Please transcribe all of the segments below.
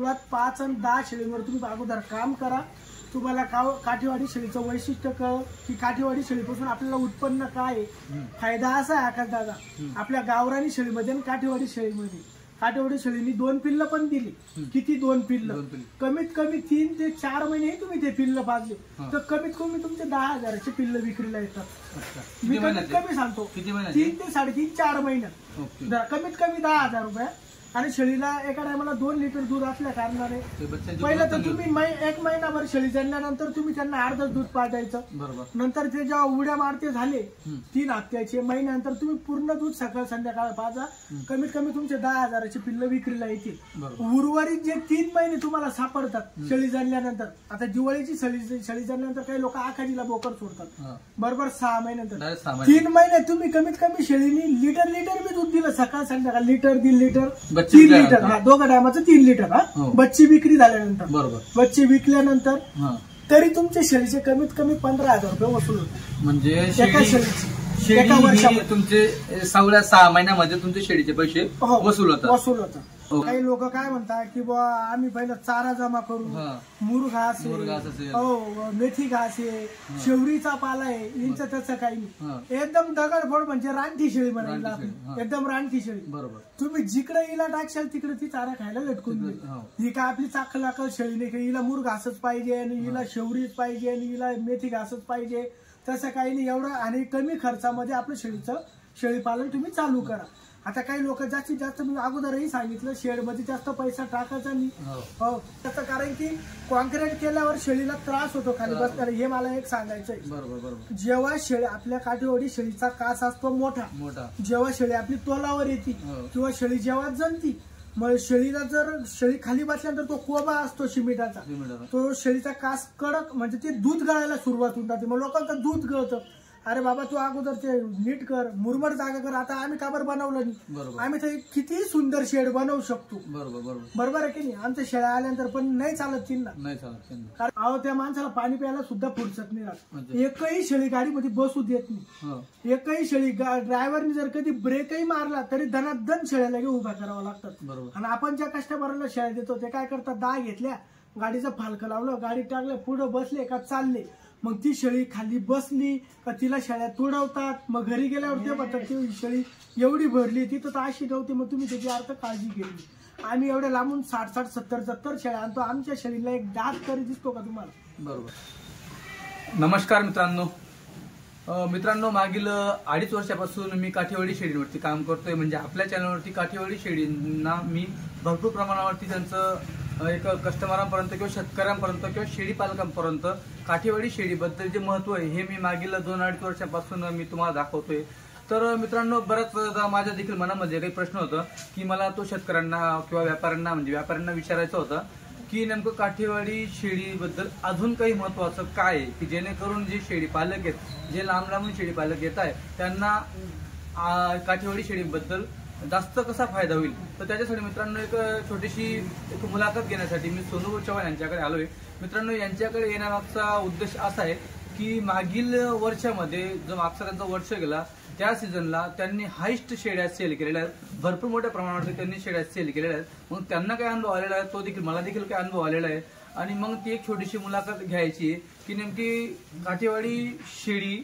सर्वात 5 आणि 10 शेळींवर तुम्ही अगोदर काम करा। तुम्हाला काठीवाडी शेळीचं वैशिष्ट्य कळ की काठीवाडी शेळीपासून आपल्याला उत्पन्न काय आहे। फायदा असा आहे आकाश दादा, आपल्या गावरानी शेळीमध्ये आणि काठीवाडी शेळीमध्ये, काठीवाडी शेळीने 2 पिल्ल पण दिली। किती 2 पिल्ल? कमीत कमी 3 ते 4 महिने तुम्ही ते पिल्ल पाजले तर कमीत कमी तुमचे 10,000चे पिल्ल विक्रीला येतात। मी कमीत कमी सांगतो 3 ते 3.5 4 महिन्यात कमीत कमी 10,000 रुपये। आणि शेळीला एका टायमाला 2 लिटर दूध असल्या कारणाने पहिलं तर तुम्ही 1 महिनाभर शेळी जणल्यानंतर तुम्ही त्यांना अर्ध दूध पाजायचं। नंतर ते जेव्हा उड्या मारते झाले 3 हप्त्याचे महिन्यानंतर तुम्ही पूर्ण दूध सकाळ संध्याकाळ पाजा। कमीत कमी तुमचे 10,000चे पिल्ल विक्रीला येतील। उर्वरित जे 3 महिने तुम्हाला सापडतात शेळी जणल्यानंतर, आता दिवाळीची शेळी जणल्यानंतर काही लोक आखाजीला बोकड सोडतात बरोबर 6 महिन्यानंतर 3 महिने तुम्ही कमीत कमी शेळीनी लिटर मी दूध दिलं सकाळ संध्याकाळ लिटर 1.5 लिटर 3 लिटर हा दोघं टायमाचं 3 लिटर हा बच्ची विक्री झाल्यानंतर बरोबर बच्ची विकल्यानंतर तरी तुमचे शेळीचे कमीत कमी 15,000 रुपये वसूल होतात। म्हणजे एका शेळीचे तुमचे 6 महिन्यामध्ये तुमचे शेळीचे पैसे वसूल होतात। काही लोक काय म्हणतात की बुवा आम्ही पहिला चारा जमा करू, मुरघा असेल मेथी घास आहे शेवरीचा पाला आहे यांचं तसं काही नाही। एकदम दगडफोड म्हणजे रानटी शेळी म्हणायला एकदम रानटी शेळी बरोबर। तुम्ही जिकडे हिला टाकशाल तिकडे ती चारा खायला लटकून देईल। ही काय आपली चाकलाकल शेळी नाही की हिला मुर घासच पाहिजे आणि हिला शेवरीच पाहिजे आणि हिला मेथी घासच पाहिजे, तसं काही नाही। एवढं आणि कमी खर्चामध्ये आपलं शेळी पालन तुम्ही चालू करा। आता काही लोक जास्तीत जास्त मी अगोदरही सांगितलं शेडमध्ये जास्त पैसा टाकायचा नाही त्याचं कारण की कॉन्क्रीट केल्यावर शेळीला त्रास होतो खाली बसताना, हे मला एक सांगायचंय बरोबर। जेव्हा शेळी आपल्या काठीवाडी शेळीचा कास असतो मोठा, जेव्हा शेळी आपली तोलावर येते किंवा शेळी जेव्हा जणती मग शेळीला जर शेळी खाली बसल्यानंतर तो कोबा असतो शिमिटाचा, तो शेळीचा कास कडक म्हणजे ते दूध गळायला सुरुवात होऊन जाते। मग लोकांचं दूध गळतं, अरे बाबा तू अगोदर ते नीट कर मुरमट जागा कर। आता आम्ही का बरं बनवलं नाही, आम्ही तर किती सुंदर शेड बनवू शकतो बरोबर आहे की नाही। आमच्या शेळ्या आल्यानंतर पण नाही चालत त्यांना, कारण अहो त्या माणसाला पाणी प्यायला सुद्धा फुरसत नाही राहत। एकही शेळी गाडीमध्ये बसू देत नाही, एकही शेळी ड्रायव्हरने जर कधी ब्रेकही मारला तरी धनाधन शेळ्या लगे उभ्या करावं लागतात। आणि आपण ज्या कस्टमरला शेळ्या देतो ते काय करतात, 10 घेतल्या गाडीचं फालकं लावलं गाडी टाकलं पुढे बसले का चालले, मग ती शेळी खाली बसली का तिला शेळ्या तुडवतात, मग घरी गेल्यावर ते म्हणतात ती शेळी एवढी भरली तिथं तर अशी नव्हती, मग तुम्ही त्याची अर्थ काळजी घेतली। आम्ही एवढ्या लांबून 60 70 शेळ्या आणतो, आमच्या शेळीला एक दात तरी दिसतो का तुम्हाला बरोबर। नमस्कार मित्रांनो मागील 2.5 वर्षापासून मी काठीवाडी शेळींवरती काम करतोय। म्हणजे आपल्या चॅनलवरती काठीवाडी शेळींना मी भरपूर प्रमाणावरती त्यांचं एक कस्टमरांपर्यंत किंवा शेतकऱ्यांपर्यंत किंवा शेळी पालकांपर्यंत काठीवाडी शेळीबद्दल जे महत्व आहे हे मी मागील 2-2.5 वर्षापासून मी तुम्हाला दाखवतोय। तर मित्रांनो बऱ्याच माझ्या देखील मनामध्ये काही प्रश्न होता की मला तो शेतकऱ्यांना किंवा व्यापाऱ्यांना विचारायचं होतं की नेमकं काठीवाडी शेळीबद्दल अजून काही महत्वाचं काय आहे की जेणेकरून जे शेळी पालक आहेत, जे लांबून शेळी पालक येत आहे त्यांना काठीवाडी शेळीबद्दल जास्त कसा फायदा होईल। तर त्याच्यासाठी मित्रांनो एक छोटीशी मुलाखत घेण्यासाठी मी सोनू चव्हाण यांच्याकडे आलोय। मित्रांनो यांच्याकडे येण्यामागचा उद्देश असा आहे की मागील वर्षामध्ये जो मागचा त्यांचा वर्ष गेला त्या सीझनला त्यांनी हायस्ट शेळ्या सेल केलेल्या आहेत, भरपूर मोठ्या प्रमाणावर त्यांनी शेळ्या सेल केलेल्या आहेत। मग त्यांना काय अनुभव आलेला आहे तो देखील मला देखील काय अनुभव आलेला आहे आणि मग ती एक छोटीशी मुलाखत घ्यायची की नेमकी काठीवाडी शेळी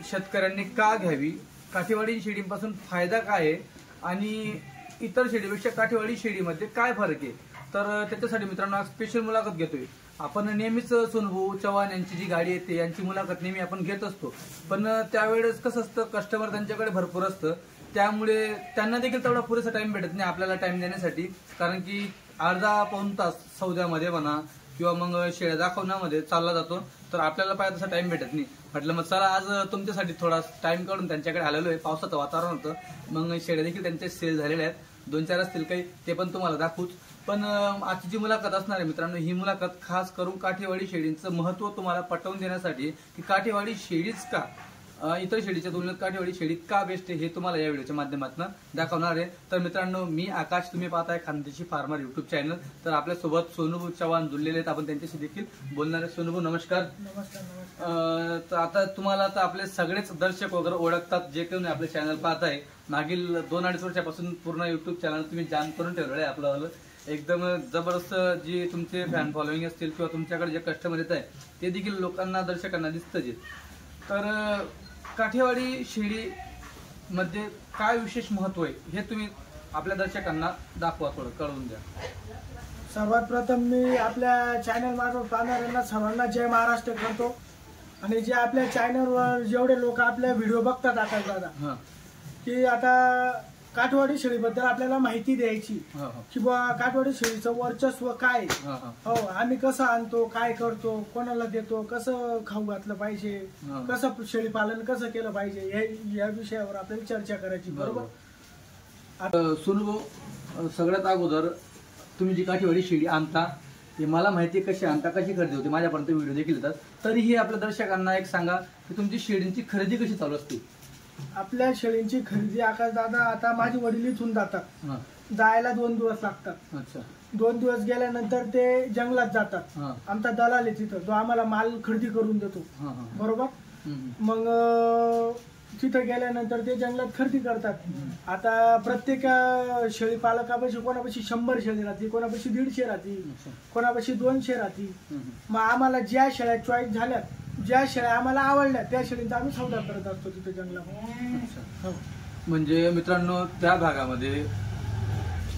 शेतकऱ्यांनी का घ्यावी, काठीवाडी शेळीपासून फायदा काय आहे आणि इतर शेळीपेक्षा काठीवाडी शेळीमध्ये काय फरक आहे। तर त्याच्यासाठी मित्रांनो आज स्पेशल मुलाखत घेतोय। आपण नेहमीच सोनू चव्हाण यांची जी गाडी येते यांची मुलाखत नेहमी आपण घेत असतो, पण त्यावेळेस कसं असतं कस्टमर त्यांच्याकडे भरपूर असतं, त्यामुळे त्यांना देखील तेवढा पुरेसा टाइम भेटत नाही आपल्याला टाइम देण्यासाठी, कारण की अर्धा-पाऊण तास सौद्यामध्ये म्हणा किंवा मग शेळ्या दाखवण्यामध्ये चालला जातो, तर आपल्याला पाहिजे तसा टाइम भेटत नाही। म्हटलं मग चला आज तुमच्यासाठी थोडा टाइम काढून त्यांच्याकडे आलेलो आहे। पावसाचं वातावरण होतं, मग शेळ्या देखील त्यांचे सेल झालेले आहेत, 2-4 असतील काही, ते पण तुम्हाला दाखवूच। पण आजची जी मुलाखत असणार आहे मित्रांनो ही मुलाखत खास करून काठीवाडी शेळींचं महत्व तुम्हाला पटवून देण्यासाठी की काठीवाडी शेळीच का इतर शेळीच्या तुलनेत काठीवाडी शेळी का बेस्ट आहे हे तुम्हाला या व्हिडिओच्या माध्यमातून दाखवणार आहे। तर मित्रांनो मी आकाश, तुम्ही पाहताय खानदेशी फार्मर युट्यूब चॅनल। तर आपल्यासोबत सोनू चव्हाण जुळलेले आहेत, आपण त्यांच्याशी देखील बोलणार आहे। सोनू नमस्कार। तर आता तुम्हाला तर आपले सगळेच दर्शक वगैरे ओळखतात जे कोणी आपले चॅनल पाहताय, मागील 2-2.5 वर्षापासून पूर्ण युट्यूब चॅनल तुम्ही जाम करून ठेवलेलं आहे आपलं। एकदम जबरदस्त जी तुमचे फॅन फॉलोईंग असतील किंवा तुमच्याकडे जे कस्टमर येत आहे ते देखील लोकांना, दर्शकांना दिसतंच. तर काठेवाडी शेळी मध्ये काय विशेष महत्व आहे हे तुम्ही आपल्या दर्शकांना दाखवा, थोडं कळवून द्या. सर्वात प्रथम मी आपल्या चॅनल मार्फत पाहणाऱ्यांना सर्वांना जय महाराष्ट्र करतो. आणि जे आपल्या चॅनलवर जेवढे लोक आपले व्हिडिओ बघतात आकाश दादा, की आता काठवाडी शेळीबद्दल आपल्याला माहिती द्यायची की बा काठवाडी शेळीचं वर्चस्व काय, हो आम्ही कसं आणतो, काय करतो, कोणाला देतो, कसं खाऊ घातलं पाहिजे, कसं शेळी पालन कसं केलं पाहिजे, या विषयावर आपल्याला चर्चा करायची. बरोबर. सुनू, सगळ्यात अगोदर तुम्ही जी काठीवाडी शेळी आणता हे मला माहिती कशी आणता, कशी खरेदी होते, माझ्यापर्यंत व्हिडिओ देखील येतात. तरीही आपल्या दर्शकांना एक सांगा की तुमची शेळींची खरेदी कशी चालू असते. आपल्या शेळींची खरेदी आकाश दादा, आता माझे वडील इथून जातात, जायला 2 दिवस लागतात. अच्छा. 2 दिवस गेल्यानंतर ते जंगलात जातात. आमचा दलाल आहे तिथं, तो आम्हाला माल खरेदी करून देतो. बरोबर. मग तिथं गेल्यानंतर ते जंगलात खरेदी करतात. आता प्रत्येक शेळी पालकापाशी कोणापाशी 100 शेळी राहते, कोणापाशी 150 राहते, कोणापाशी 200 राहते. मग आम्हाला ज्या शेळ्या चॉईस झाल्यात, ज्या शेळ्या आम्हाला आवडल्या त्या शेळींचा आम्ही सौदा करत असतो तिथे जंगलात. म्हणजे मित्रांनो, त्या भागामध्ये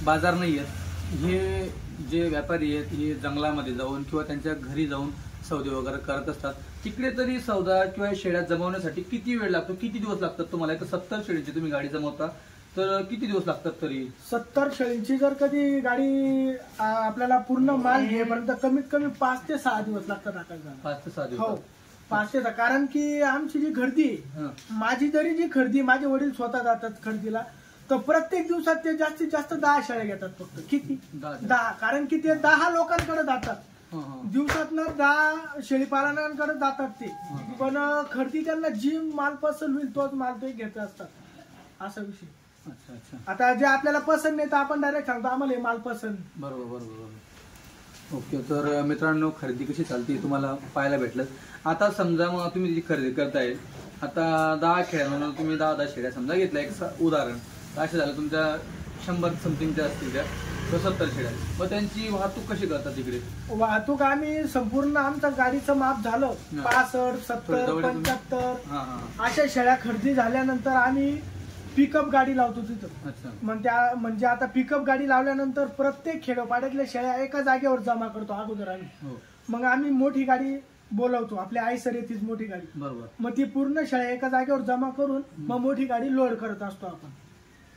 बाजार नाही आहेत, हे जे व्यापारी आहेत हे जंगलामध्ये जाऊन किंवा त्यांच्या घरी जाऊन सौदे वगैरे करत असतात. तिकडे तरी सौदा किंवा शेळ्या जमवण्यासाठी किती वेळ लागतो, किती दिवस लागतात तुम्हाला? एक 70 शेळीची तुम्ही गाडी जमवता तर किती दिवस लागतात तरी? 70 शेळींची जर कधी गाडी आपल्याला पूर्ण माल घेपर्यंत कमीत कमी 5 ते 6 दिवस लागतात. 5 ते 6 दिवस. हो, 5 ते 6. कारण की आमची जी खरेदी, माझी जरी जी खरेदी, माझे वडील स्वतः जातात खरेदीला, तर प्रत्येक दिवसात ते जास्तीत जास्त 10 शेळ्या घेतात फक्त. किती? 10. कारण की ते 10 लोकांकडे जातात दिवसातनं, 10 शेळी पालनांकडे जातात ते. पण खरेदी त्यांना जी माल पसंत होईल तोच माल ते घेत असतात, असा विषय. अच्छा अच्छा. आता जे आपल्याला पसंत नाही तर आपण डायरेक्ट सांगतो आम्हाला हे माल पसंत. बरोबर बरोबर. ओके. तर मित्रांनो, खरेदी कशी चालते तुम्हाला पाहायला भेटलं. आता समजा मग तुम्ही जी खरेदी करताय, आता 10 शेळ्या तुम्ही 10 शेळ्या समजा घेतल्या, एक उदाहरण असं झालं, तुमच्या 100 समथिंगच्या असतील त्या 70 शेळ्या, मग त्यांची वाहतूक कशी करतात तिकडे? वाहतूक आम्ही संपूर्ण आमचं गाडीचं माप झालं 65, 70, 75 अशा शेळ्या खरेदी झाल्यानंतर आम्ही पिकअप गाडी लावतो तिथं. म्हणजे आता पिकअप गाडी लावल्यानंतर प्रत्येक खेडोपाड्यातल्या शेळ्या एका जागेवर जमा करतो अगोदर आम्ही. मग आम्ही मोठी गाडी बोलवतो, आपल्या आईसर येतीच मोठी गाडी. बरोबर. मग ती पूर्ण शेळ्या एका जागेवर जमा करून मग मोठी गाडी लोड करत असतो आपण.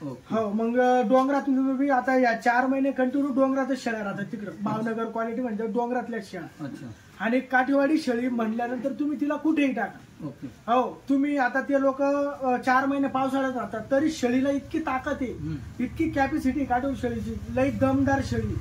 हो. मग डोंगरात आता या 4 महिने कंटिन्यू डोंगरातच शेळ्या राहतात तिकडं. भावनगर क्वालिटी म्हणजे डोंगरातल्या शेळ्या. आणि काठीवाडी शेळी म्हणल्यानंतर तुम्ही तिला कुठेही टाका. हो. तुम्ही आता ते लोक 4 महिने पावसाळ्यात राहतात तरी शेळीला इतकी ताकद आहे, इतकी कॅपॅसिटी काठवडी शेळीची, लई दमदार शेळी.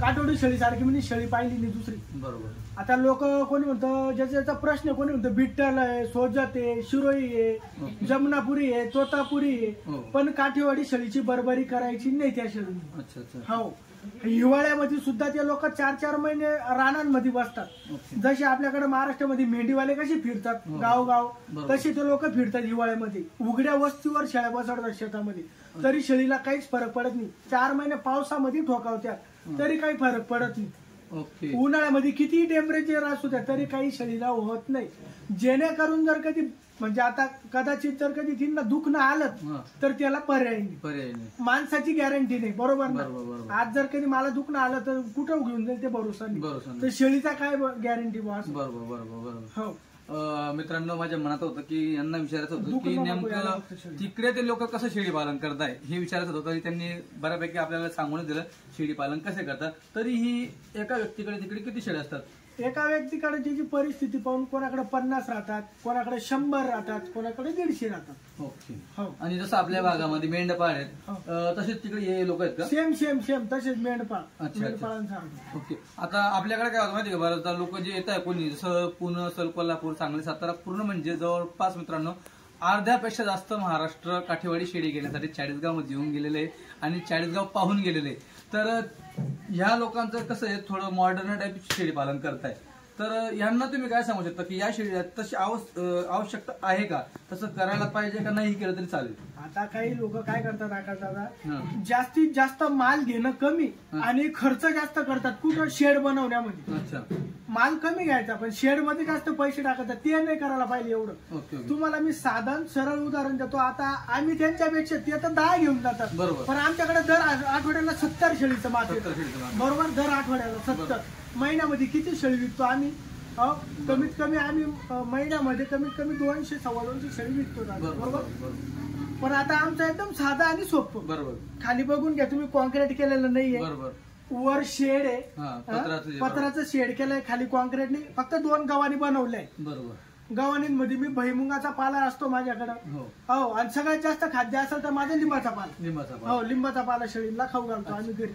काठवडी शेळी सारखी म्हणजे शेळी पाहिली नाही दुसरी. बरोबर. आता लोक कोणी म्हणतं, ज्याचा प्रश्न कोणी म्हणतं बिट्टल आहे, सोजत आहे, शिरोई आहे, जमनापुरी आहे, तोतापुरी आहे, पण काठीवाडी शेळीची बरबरी करायची नाही त्या शेळीने. हो. हिवाळ्यामध्ये सुद्धा ते लोक 4-4 महिने रानांमध्ये बसतात. जसे आपल्याकडे महाराष्ट्रामध्ये मेंढीवाले कसे फिरतात गावगाव, तसे ते लोक फिरतात हिवाळ्यामध्ये. उघड्या वस्तीवर शेळ्या बसवतात शेतामध्ये, तरी शेळीला काहीच फरक पडत नाही. 4 महिने पावसामध्ये ठोकावत्यात तरी काही फरक पडत नाही. उन्हाळ्यामध्ये किती टेम्परेचर असू द्या तरी काही शरीराला होत नाही. जेणेकरून जर कधी म्हणजे आता कदाचित जर कधी तिला दुखणं आलं तर त्याला पर्याय नाही, माणसाची गॅरंटी नाही. बरोबर ना. आज जर कधी मला दुखणं आलं तर कुठं घेऊन जाईल ते भरोसा नाही, तर शेळीचा काय गॅरंटी बॉस. बरोबर. हो. मित्रांनो, माझ्या मनात होतं की यांना विचारायचं होतं की नेमकं तिकडे ते लोक कसं शेळी पालन करताय हे विचारायचं होतं. तरी त्यांनी बऱ्यापैकी आपल्याला सांगून दिलं शेळी पालन कसे करतात. तरीही एका व्यक्तीकडे तिकडे किती शेळ्या असतात? एका व्यक्तीकडे त्याची परिस्थिती पाहून कोणाकडे 50 राहतात, कोणाकडे 100 राहतात, कोणाकडे 150 राहतात. ओके. आणि जसं आपल्या भागामध्ये मेंढपाळ आहेत तसेच तिकडे हे लोक आहेत का? सेम तसेच मेंढपाळ. ओके. आता आपल्याकडे काय होतं माहिती का, बरं लोक जे येत आहे कोणी जसं पुणे, कोल्हापूर, सांगली, सातारा, पूर्ण म्हणजे जवळपास मित्रांनो अर्ध्यापेक्षा जास्त महाराष्ट्र काठीवाडी शेळी घेण्यासाठी 40गाव मध्ये येऊन गेलेले आणि 40गाव पाहून गेलेले. तर ह्या लोकांचं कसं आहे, थोडं मॉडर्न टाईप शेळी पालन करताय. तर यांना तुम्ही काय सांगू शकता की या शेळीला तशी आवश्यकता आहे का, तसं करायला पाहिजे का, नाही केलं तरी चालेल? आता काही लोक काय करतात आकाश दादा, जास्तीत जास्त माल घेणं कमी आणि खर्च जास्त करतात कुठं शेड बनवण्यामध्ये. अच्छा, माल कमी घ्यायचा पण शेड मध्ये जास्त पैसे टाकतात, ते नाही करायला पाहिजे एवढं. तुम्हाला मी साधन सरळ उदाहरण देतो. आता आम्ही त्यांच्यापेक्षा ते तर 10 घेऊन जातात, पण आमच्याकडे दर आठवड्याला 70 शेळीचं मार्केट, बरोबर, दर आठवड्याला 70. महिन्यामध्ये किती शेळी विकतो आम्ही? कमीत कमी आम्ही महिन्यामध्ये कमीत कमी 200-250 शेळी विकतो, बरोबर. पण आता आमचं एकदम साधा आणि सोपं. बरोबर. खाली बघून घ्या तुम्ही, कॉन्क्रीट केलेलं नाहीये, बरोबर. वर शेड आहे, पत्राचं शेड केलंय, खाली कॉन्क्रीट नाही, फक्त 2 गव्हाणी बनवलंय, बरोबर. गव्हाणींमध्ये मी भुईमुगाचा पाला असतो माझ्याकडं, हो, आणि सगळ्यात जास्त खाद्य असेल तर माझा लिंबाचा पाला, हो, लिंबाचा पाला शेळीला खाऊ घालतो आम्ही घरी.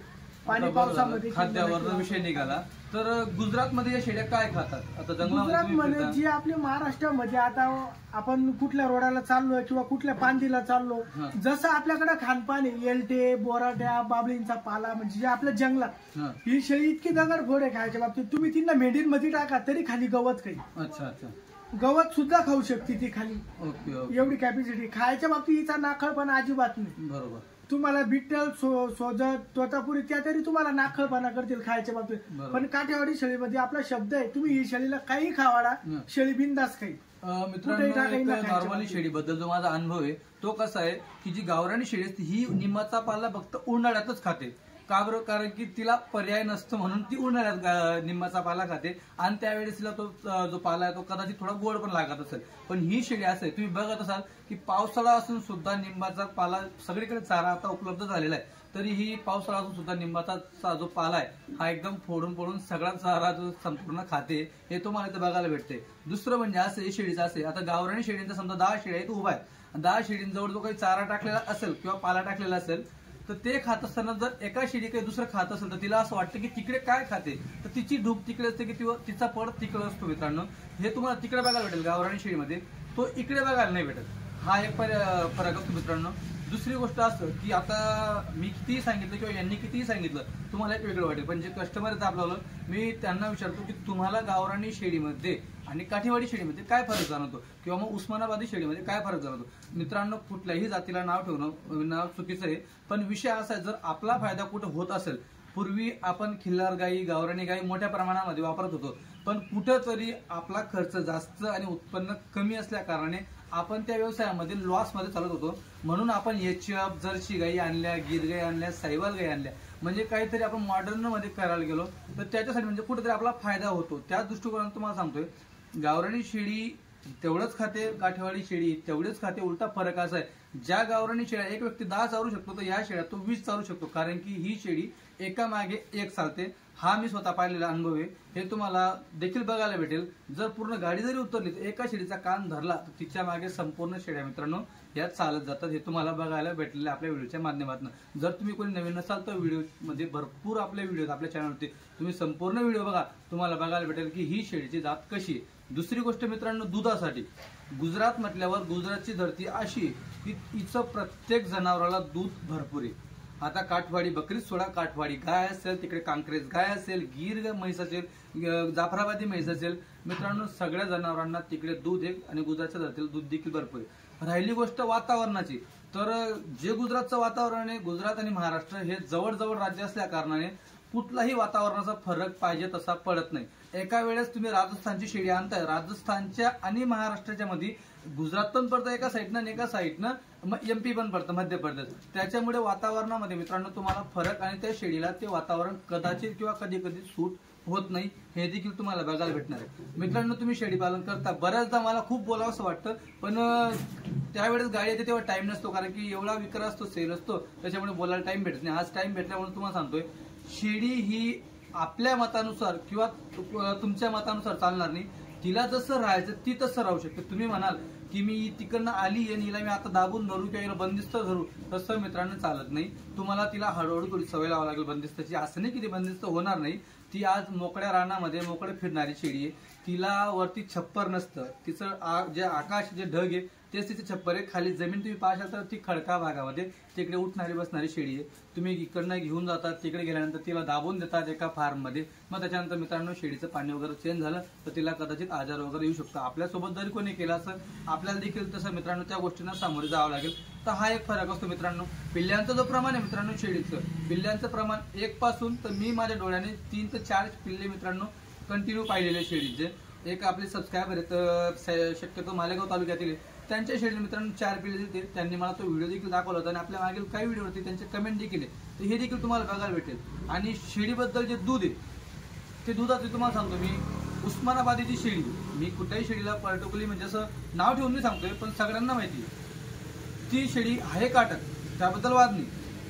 पाणी पावसामध्ये खाद्यावर विषय निघाला तर गुजरातमध्ये या शेळ्या काय खातात? आता गुजरातमध्ये जी आपली महाराष्ट्रामध्ये, आता आपण कुठल्या रोडाला चाललोय किंवा कुठल्या पांदीला चाललो, जसं आपल्याकडे खानपान आहे, एलटे, बोराट्या, बाबळींचा पाला, म्हणजे जे आपल्या जंगलात, ही शेळी इतकी दगडफोड आहे खायच्या बाबतीत. तुम्ही तिला मेंढीमध्ये टाका तरी खाली गवत खाईल. अच्छा अच्छा, गवत सुद्धा खाऊ शकते ती खाली, एवढी कॅपॅसिटी. खायच्या बाबतीत हिचा नाखळपणा अजिबात नाही, बरोबर. तुम्हाला बिट्टल, सोजत, तोतापुरी त्या तरी तुम्हाला नाखळपणा करतील खायच्या बाबतीत, पण काठेवाडी शेळीमध्ये आपला शब्द आहे, तुम्ही ही शेळीला काही खावाडा, शेळी बिंदास खाईल. मित्रांनो, नॉर्मली शेळीबद्दल जो माझा अनुभव आहे तो कसा आहे की जी गावरानी शेळी असते ही निंबाचा पाला फक्त उन्हाळ्यातच खाते. का बरं? कारण की तिला पर्याय नसतो म्हणून ती उन्हाळ्यात निंबाचा पाला खाते, आणि त्यावेळेस तिला तो जो पाला आहे तो कदाचित थोडा गोड पण लागत असेल. पण ही शेळी असं आहे, तुम्ही बघत असाल की पावसाळा असून सुद्धा निंबाचा पाला सगळीकडे चारा आता उपलब्ध झालेला आहे, तरीही पावसाळा असून सुद्धा निंबाचा जो पाला आहे हा एकदम फोडून सगळा चारा जो संपूर्ण खाते, हे तुम्हाला इथे बघायला भेटते. दुसरं म्हणजे असं शेळीचं असे, आता गावरानी शेळींचा समजा 10 शेळ्या आहेत उभा आहे, 10 शेळींजवळ जो काही चारा टाकलेला असेल किंवा पाला टाकलेला असेल, तर ते खात असताना जर एका शेळी काही दुसरं खात असेल तर तिला असं वाटतं की तिकडे काय खाते, तर तिची ढूक तिकडे असते की तिचा पड तिकडे असतो. मित्रांनो, हे तुम्हाला तिकडे बघायला भेटेल गावरानी शेळीमध्ये, तो इकडे बघायला नाही भेटत. हा एक फरक असतो मित्रांनो. दुसरी गोष्ट असं की आता मी कितीही सांगितलं किंवा यांनी कितीही सांगितलं तुम्हाला एक वेगळं वाटेल, पण जे कस्टमर आहेत आपल्याला, मी त्यांना विचारतो की तुम्हाला गावरानी शेळीमध्ये आणि काठीवाडी शेळीमध्ये काय फरक जाणवतो किंवा मग उस्मानाबादी शेळीमध्ये काय फरक जाणवतो. मित्रांनो, कुठल्याही जातीला नाव ठेवणं नाव चुकीचं आहे, पण विषय असा आहे, जर आपला फायदा कुठं होत असेल, पूर्वी आपण खिल्लार गाई, गावरानी गाई मोठ्या प्रमाणामध्ये वापरत होतो, पण कुठंतरी आपला खर्च जास्त आणि उत्पन्न कमी असल्या कारणाने आपण त्या व्यवसायामध्ये लॉसमध्ये चालत होतो, म्हणून आपण एचएफ, जर्सी गाई आणल्या, गीर गाई आणल्या, साहिवाल गाई आणल्या, म्हणजे काहीतरी आपण मॉडर्न मध्ये करायला गेलो तर त्याच्यासाठी म्हणजे कुठेतरी आपला फायदा होतो. त्या दृष्टिकोनातून तुम्हाला सांगतोय, गावरानी शेळी तेवढंच खाते, काठेवाडी शेळी तेवढेच खाते. उलटा फरक असा आहे, ज्या गावरानी शेळ्या एक व्यक्ती 10 चालू शकतो तर या शेळ्या तो 20 चालू शकतो, कारण की ही शेळी एका मागे एक चालते. हा मी स्वतः पाहिलेला अनुभव आहे, हे तुम्हाला देखील बघायला भेटेल. जर पूर्ण गाडी जरी उतरली तर एका शेळीचा कान धरला तर तिच्या मागे संपूर्ण शेळ्या मित्रांनो यात चालत जातात. हे तुम्हाला बघायला भेटलेलं आपल्या व्हिडिओच्या माध्यमातून. जर तुम्ही कोणी नवीन नसाल तर व्हिडिओ मध्ये भरपूर आपले व्हिडिओ आपल्या चॅनलवरती, तुम्ही संपूर्ण व्हिडिओ बघा, तुम्हाला बघायला भेटेल की ही शेळीची जात कशी आहे. दुसरी गोष्ट मित्रांनो, दुधासाठी गुजरात म्हटल्यावर गुजरातची धरती अशी की तिचं प्रत्येक जनावराला दूध भरपूर आहे. आता काठवाडी बकरी सोडा, काठवाडी गाय असेल, तिकडे कांक्रेज गाय असेल, गीर म्हैस असेल, जाफराबादी म्हैस असेल, मित्रांनो सगळ्या जनावरांना तिकडे दूध आहे आणि गुजरातच्या धरतीला दूध देखील भरपूर आहे. राहिली गोष्ट वातावरणाची, तर जे गुजरातचं वातावरण आहे, गुजरात आणि महाराष्ट्र हे जवळ राज्य असल्या कारणाने कुठलाही वातावरणाचा फरक पाहिजे तसा पडत नाही. एका वेळेस तुम्ही राजस्थानची शेळी आणताय, राजस्थानच्या आणि महाराष्ट्राच्या मध्ये गुजरात पण पडतं एका साईडनं आणि एका साईडनं एमपी पण पडतं, मध्य प्रदेश. त्याच्यामुळे वातावरणामध्ये मित्रांनो तुम्हाला फरक, आणि त्या शेळीला ते वातावरण कदाचित किंवा कधी कधी सूट होत नाही, हे देखील तुम्हाला बघायला भेटणार आहे. मित्रांनो, तुम्ही शेळी पालन करता, बऱ्याचदा मला खूप बोलावं असं वाटतं, पण त्यावेळेस गाडी येते तेव्हा टाइम नसतो, कारण की एवढा विकार असतो, सेल असतो, त्याच्यामुळे बोलायला टाइम भेटत नाही. आज टाइम भेटल्यामुळे तुम्हाला सांगतोय, शेळी ही आपल्या मतानुसार किंवा तुमच्या मतानुसार चालणार नाही. तिला जसं राहायचं ती तसं राहू शकते. तुम्ही म्हणाल की मी तिकडनं आली आणि हिला मी आता दाबून धरू किंवा हिला बंदिस्त धरू, तसं मित्रांनो चालत नाही. तुम्हाला तिला हळूहळू थोडी सवय लावावी लागेल बंदिस्ताची. असं नाही की ती बंदिस्त होणार नाही. ती आज मोकळ्या रानामध्ये मोकळे फिरणारी शेळी आहे. तिला वरती छप्पर नसतं, तिचं जे आकाश जे ढग आहे तेच तिथे छप्पर आहे. खाली जमीन तुम्ही पाहाल तर ती खडका भागामध्ये तिकडे उठणारी बसणारी शेळी आहे. तुम्ही इकडनं घेऊन जातात, तिकडे गेल्यानंतर तिला दाबून देतात एका फार्ममध्ये. मग त्याच्यानंतर मित्रांनो शेळीचं पाणी वगैरे चेंज झालं तर तिला कदाचित आजार वगैरे येऊ शकतो. आपल्यासोबत जरी कोणी केलं असं आपल्याला देखील तसं मित्रांनो त्या गोष्टींना सामोरे जावं लागेल. तर हा एक फरक असतो मित्रांनो. पिल्ल्यांचं जो प्रमाण आहे मित्रांनो शेळीचं, पिल्ल्यांचं प्रमाण 1 पासून तर मी माझ्या डोळ्याने 3 ते 4 पिल्ले मित्रांनो कंटिन्यू पाहिलेले शेळीचे. एक आपले सबस्क्रायबर आहेत शक्यतो मालेगाव तालुक्यातील, त्यांच्या शेळीने मित्रांनो 4 पिल्ले दिले. त्यांनी मला तो व्हिडिओ देखील दाखवला होता आणि आपल्या मागील काही व्हिडिओवरती त्यांचे कमेंट देखील आहे. तर हे देखील तुम्हाला बघायला भेटेल. आणि शेळीबद्दल जे दूध आहे ते दुधाचं तुम्हाला सांगतो मी, उस्मानाबादीची शेळी, मी कुठल्याही शेळीला पर्टिक्युलरली म्हणजे असं नाव ठेवून नाही सांगतोय, पण सगळ्यांना माहिती ती शेळी आहे काटक, त्याबद्दल वाद नाही.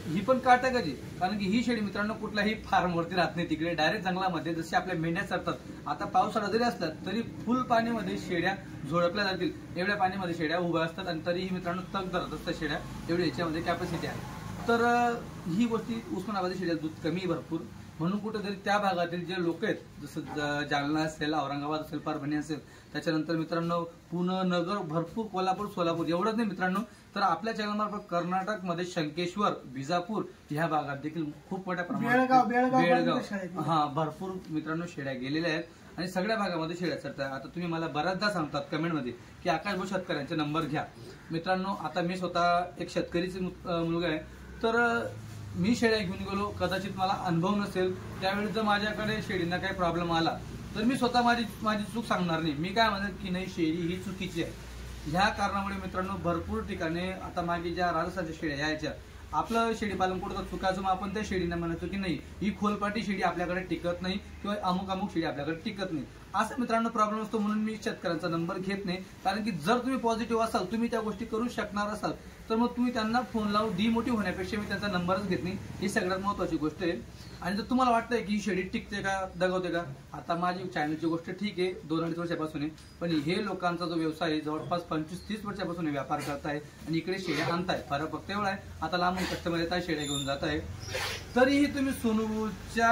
ही पण काटकच आहे, कारण की ही शेळी मित्रांनो कुठल्याही फार्मवरती राहत नाही. तिकडे डायरेक्ट जंगलामध्ये जसे आपल्या मेंढ्या चरतात. आता पावसाळा जरी असला तरी फुल पाणीमध्ये शेळ्या झोडपल्या जातील एवढ्या पाणीमध्ये शेळ्या उभ्या असतात आणि तरीही मित्रांनो तग धरत असतात शेळ्या, एवढी याच्यामध्ये कॅपॅसिटी आहे. तर ही गोष्टी उस्मानाबादी शेळ्या दूध कमी भरपूर, म्हणून कुठेतरी त्या भागातील जे लोक आहेत, जसं जालना असेल, औरंगाबाद असेल, परभणी असेल, त्याच्यानंतर मित्रांनो पुणे, नगर, भरपूर कोल्हापूर, सोलापूर, एवढंच नाही मित्रांनो, तर आपल्या चॅनलमार्फत कर्नाटकमध्ये शंकेश्वर, विजापूर ह्या भागात देखील खूप मोठ्या प्रमाणात बेळगाव हा भरपूर मित्रांनो शेळ्या गेलेल्या आहेत. आणि सगळ्या भागामध्ये शेळ्या चरतात. आता तुम्ही मला बऱ्याचदा सांगतात कमेंटमध्ये की आकाश भाऊ शेतकऱ्यांचे नंबर घ्या. मित्रांनो आता मी स्वतः एक शेतकरीचे मुलगा आहे, तर मी शेळ्या घेऊन गेलो, कदाचित मला अनुभव नसेल, त्यावेळी जर माझ्याकडे शेळींना काही प्रॉब्लेम आला तर मी स्वतः माझी चूक सांगणार नाही. मी काय म्हणत की नाही शेळी ही चुकीची आहे. ह्या कारणामुळे मित्रांनो भरपूर ठिकाणी आता मागे ज्या राजस्थानच्या शेळ्या यायच्या, आपलं शेळी पालन कुठं चुकायचं, मग आपण त्या शेळींना म्हणायचो की नाही ही खोलपाटी शेळी आपल्याकडे टिकत नाही किंवा अमुक शेळी आपल्याकडे टिकत नाही. असं मित्रांनो प्रॉब्लेम असतो. म्हणून मी शेतकऱ्यांचा नंबर घेत नाही, कारण की जर तुम्ही पॉझिटिव्ह असाल, तुम्ही त्या गोष्टी करू शकणार असाल, तर मग तुम्ही त्यांना फोन लावून डिमोटिव्ह होण्यापेक्षा मी त्यांचा नंबरच घेत नाही. ही सगळ्यात महत्वाची गोष्ट आहे. आणि जर तुम्हाला वाटतंय की ही शेळी टिकते का, दगवते का, आता माझी चॅनलची गोष्ट ठीक आहे 2-2.5 वर्षापासून आहे, पण हे लोकांचा जो व्यवसाय आहे जवळपास 25-30 वर्षापासून व्यापार करताय आणि इकडे शेळ्या आणताय. फरक फक्त एवढा आहे, आता लांबून कस्टमर येत आहे, शेळ्या घेऊन जात आहे. तरीही तुम्ही सोनूच्या